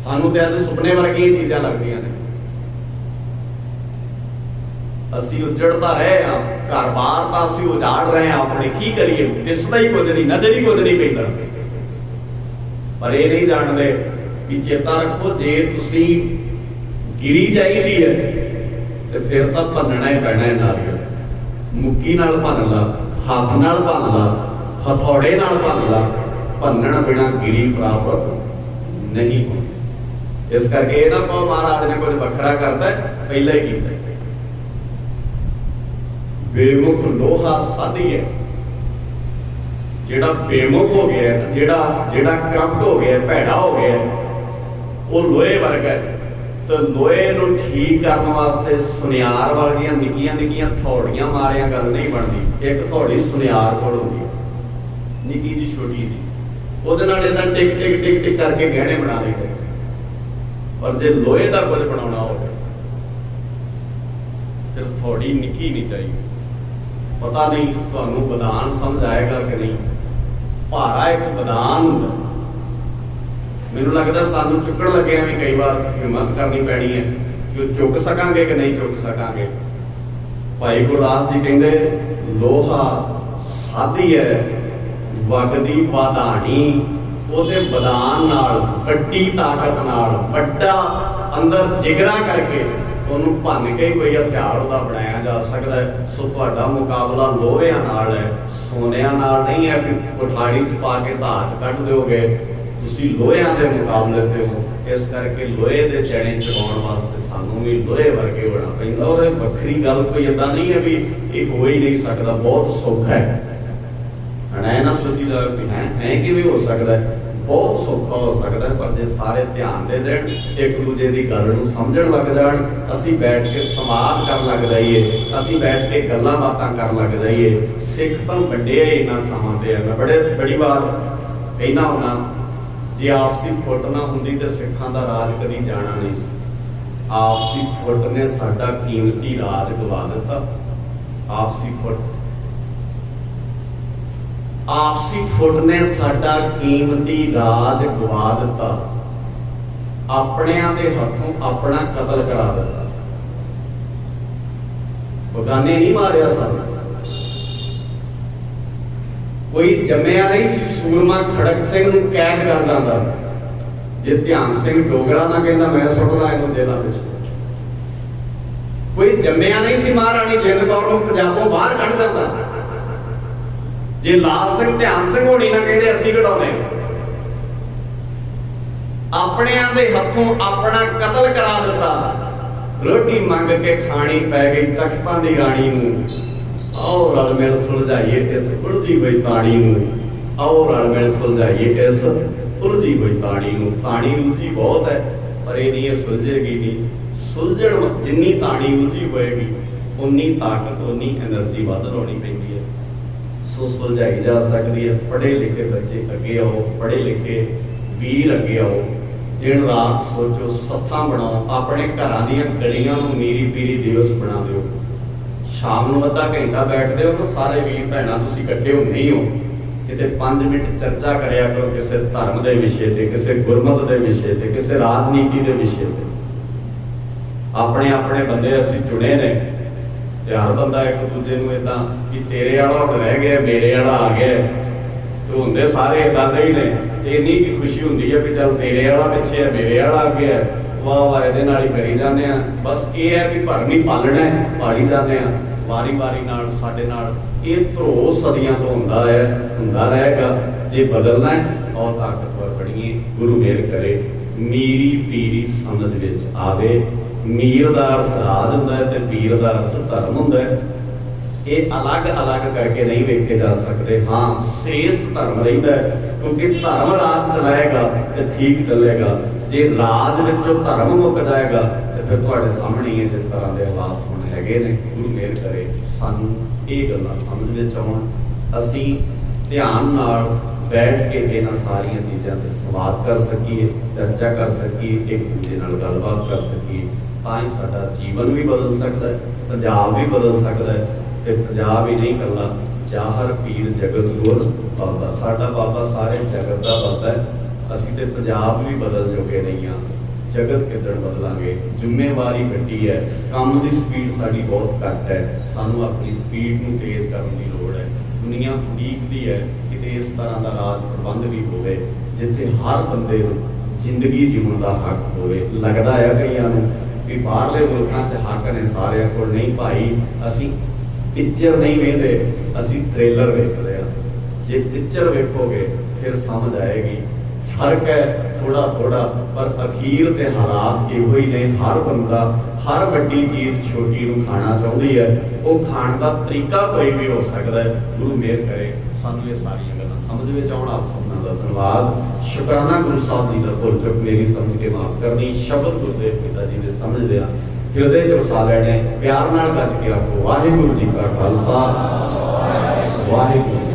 ਸਾਨੂੰ ਤੇ ਅੱਜ ਸੁਪਨੇ ਵਰਗੀਆਂ ਚੀਜ਼ਾਂ ਲੱਗਦੀਆਂ ਨੇ। ਅਸੀਂ ਉੱਜੜਦਾ ਰਹੇ ਹਾਂ, ਘਰ-ਬਾਰ ਤਾਂ ਅਸੀਂ ਉਜਾੜ ਰਹੇ ਹਾਂ ਆਪਣੇ, ਕੀ ਕਰੀਏ? ਦਿਸਦਾ ਹੀ ਕੁਝ ਨਹੀਂ, ਨਜ਼ਰ ਹੀ ਕੁਝ ਨਹੀਂ ਪੈਂਦਾ। ਪਰ ਇਹ ਨਹੀਂ ਜਾਣਦੇ ਕਿ ਚੇਤਾ ਰੱਖੋ, ਜੇ ਤੁਸੀਂ ਗਿਰੀ ਚਾਹੀਦੀ ਹੈ ਤੇ ਫਿਰ ਤਾਂ ਭੰਨਣਾ ਹੀ ਪੈਣਾ ਹੈ। ਨਾਰੀਅਲ ਮੁੱਕੀ ਨਾਲ ਭੰਨ ਲਾ, ਹੱਥ ਨਾਲ ਭੰਨ ਲਾ, ਹਥੌੜੇ ਨਾਲ ਭੰਨ ਲਾ, ਭੰਨਣ ਬਿਨਾ ਗਿਰੀ ਪ੍ਰਾਪਤ ਨਹੀਂ ਹੁੰਦੀ। ਇਸ ਕਰਕੇ ਇਹ ਨਾ ਕਹੋ ਮਹਾਰਾਜ ਨੇ ਕੁਝ ਵੱਖਰਾ ਕਰਤਾ, ਪਹਿਲਾਂ ਹੀ ਕੀਤਾ। ਬੇਮੁਖ ਲੋਹਾ ਸਾਧੀਏ, ਜਿਹੜਾ ਬੇਮੁਖ ਹੋ ਗਿਆ, ਜਿਹੜਾ ਕਰਪਟ ਹੋ ਗਿਆ, ਭੈੜਾ ਹੋ ਗਿਆ, ਉਹ ਲੋਹੇ ਵਰਗਾ ਹੈ। तो लोहे नूं ठीक करने वास्ते सुनियार वालियां निक्कियां निक्कियां थौड़ियां मारिया गल नहीं बनती। एक थौड़ी सुनियार कोल होंदी निक्की जी छोटी जी, ਉਹਦੇ ਨਾਲ इदा टिक टिक टिक टिक करके गहने बना लेते। पर जे लोहे का कुछ बनाना हो फिर थोड़ी निक्की नहीं चाहिए। पता नहीं तुहानू बदान समझ आएगा कि नहीं। भारा एक बदान होंदा, मैनू लगता सानू चुकन लगे भी कई बार हिम्मत करनी पैनी है कि चुक सकांगे कि नहीं चुक सकांगे। भाई गुरदास जी कहते लोहा साधी है वगदी वाधानी, ਉਹਦੇ बदान नाल वड्डी ताकत नाल वड्डा अंदर जिगरा करके ਉਹਨੂੰ ਭੰਨ ਕੇ कोई हथियार ਉਹਦਾ बनाया जा सकता है। सो ਤੁਹਾਡਾ मुकाबला ਲੋਹਿਆਂ नाल है, सोनिया नाल नहीं है कि कोठाड़ी च पा के धात कढ़ दोगे। ਤੁਸੀਂ ਲੋਹਿਆਂ ਦੇ ਮੁਕਾਬਲੇ ਤੇ ਹੋ, इस करके लोहे के चने चुकाने वास्ते सानू भी लोहे वर्गे होना पैंदा। और वक्री गल कोई इदा नहीं है भी ये हो ही नहीं सकता, बहुत सौखा है। ऐ ना सोची जाओ कि है ऐ किवें हो सकता है, बहुत सौखा हो सकता है। पर जे सारे ध्यान दे देन, एक दूजे की गल नूं समझण लग जाण, असीं बैठ के संवाद कर लग जाइए, असीं बैठ के गल्लां बातां कर लग जाइए। सिख तां वड्डे इन्हां थावां ते है। मैं बड़ी बार कहना हुंदा जे आपसी फुट ना हुंदी ते सिखां दा राज कदी जाना नहीं सी। आपसी फुट ने साडा कीमती राज गवा दिता। आपसी फुट ने साडा कीमती राज गवा दिता। अपनियां दे हथों अपना कतल करा दिता। बगाने नहीं मारिया सानू, कोई जम्मिया नहीं सी सूरमा खड़क सिंह नूं कैद कर जांदा जे ध्यान सिंह डोगरा ना कहंदा मैं सुटदा इहनूं जेलां विच। कोई जम्मिया नहीं सी महाराणी जिंद कौर नूं पंजाबों बाहर कढ जांदा जे लाल सिंह ध्यान सिंह होनी ना कहते असीं कढाउने। अपनियां दे हथों अपना कतल करा दिता। रोटी मंग के खानी पै गई तख्तां दी राणी नूं। आओ रल मिल सुलझाइए इस उलझी हुई ताणी नूं। आओ रल मिल सुलझाइए इस उलझी हुई ताणी नूं। ताणी उलझी बहुत है पर ये नहीं सुलझेगी नहीं। सुलझण जिन्नी ताणी उलझी होएगी उन्नी ताकत उन्नी एनर्जी वध लाउणी पैंदी है। सो सुलझाई जा सकती है। पढ़े लिखे बच्चे अगे आओ, पढ़े लिखे वीर अगे आओ। दिन रात सोचो, सत्थां बनाओ, अपने घरां दीयां गलियां नूं मीरी पीरी दिवस बना दिओ। शाम नूं अद्धा घंटा बैठदे हो तो सारे वीर भैणां तुसीं इकट्ठे हो नहीं हो, किते 5 मिनट चर्चा करिया करो किसी धर्म के विषय ते, किसी गुरमत के विषय ते, किसी राजनीति के विषय ते। अपने अपने बंदे असीं चुने ने ते हर बंदा एक दूजे नूं इदां कि तेरे वाला हुण रह गया मेरे वाला आ गया, तो हुंदे सारे इदां दे ही ने। ते इन्नी की खुशी हुंदी है कि चल तेरे वाला पिछे है मेरे वाला आ गया, वाह वाह इहदे नाल ही करी जाने आ। बस ये है कि भरम ही पालना है, पाली जाने आ वारी वारी नाल साडे नाल। ये धरो सदियां तो हुंदा है, हुंदा रहेगा। जे बदलना है और ताकतवर बणीए। गुरु मेहर करे मीरी पीरी समझ विच आवे। मीर दा अर्थ राज हुंदा है ते पीर दा अर्थ धर्म हुंदा है। ये अलग अलग करके नहीं वेखे जा सकते। हाँ श्रेष्ठ धर्म रहिंदा है क्योंकि धर्म राज चलाएगा तो ठीक चलेगा। जे राज विचों धर्म मुक जाएगा तो फिर तुहाडे सामने ही जिस तरह के हालात हुण हैगे ने। गुरु मेहर करे सानू ये गल्लां समझ विच आउण, असीं ध्यान नाल बैठ के इन्हां सारियां चीज़ां ते संवाद कर सकीए, चर्चा कर सकीए, एक दूजे नाल गलबात कर सकीए। तां ही साडा जीवन भी बदल सकता है, पंजाब भी बदल सकता है। ते पंजाब ही नहीं कल्ला जाहर पीर जगत गुर बाबा, साडा बाबा सारे जगत का बाबा है। असीं ते पंजाब भी बदल जोगे नहीं हाँ, जगत किदण बदलांगे। जिम्मेवारी वड्डी है, काम की स्पीड साडी बहुत घट है। सानू अपनी स्पीड नूं तेज़ करने की लोड़ है। दुनिया उड़ीकदी है कि इस तरह का राज प्रबंध भी होवे जिथे हर बंदे नूं जिंदगी जीवन का हक होवे। लगता है कईयां नूं कि बाहरले मुल्कां च हक ने सारियां कोल, नहीं भाई असीं पिक्चर नहीं वेखदे, असीं ट्रेलर वेखदे आ। जे पिक्चर वेखोगे फिर समझ आएगी। फर्क है थोड़ा थोड़ा पर अखीर ते हालात इहो ही ने। हर बंदा हर वड्डी चीज़ छोटी नूं खाना चाहुंदी है, वो खाण दा तरीका कोई भी हो सकता है। गुरु मेहर करे ਸਾਨੂੰ ਇਹ ਸਾਰੀਆਂ ਗੱਲਾਂ ਸਮਝ ਵਿੱਚ ਆਉਣ। ਆਪ ਸਭਨਾਂ ਦਾ ਧੰਨਵਾਦ। ਸ਼ੁਕਰਾਨਾ ਗੁਰੂ ਸਾਹਿਬ ਜੀ ਦਾ ਭੁੱਲ ਚੁੱਕ ਮੇਰੀ ਸਮਝ ਕੇ ਮਾਫ ਕਰਨੀ। ਸ਼ਬਦ ਗੁਰਦੇਵ ਪਿਤਾ ਜੀ ਦੇ ਸਮਝਦੇ ਆ ਹਿਰਦੇ ਚ ਵਸਾ ਲੈਣੇ। ਪਿਆਰ ਨਾਲ ਗੱਜ ਕੇ ਆਖੋ ਵਾਹਿਗੁਰੂ ਜੀ ਕਾ ਖਾਲਸਾ ਵਾਹਿਗੁਰੂ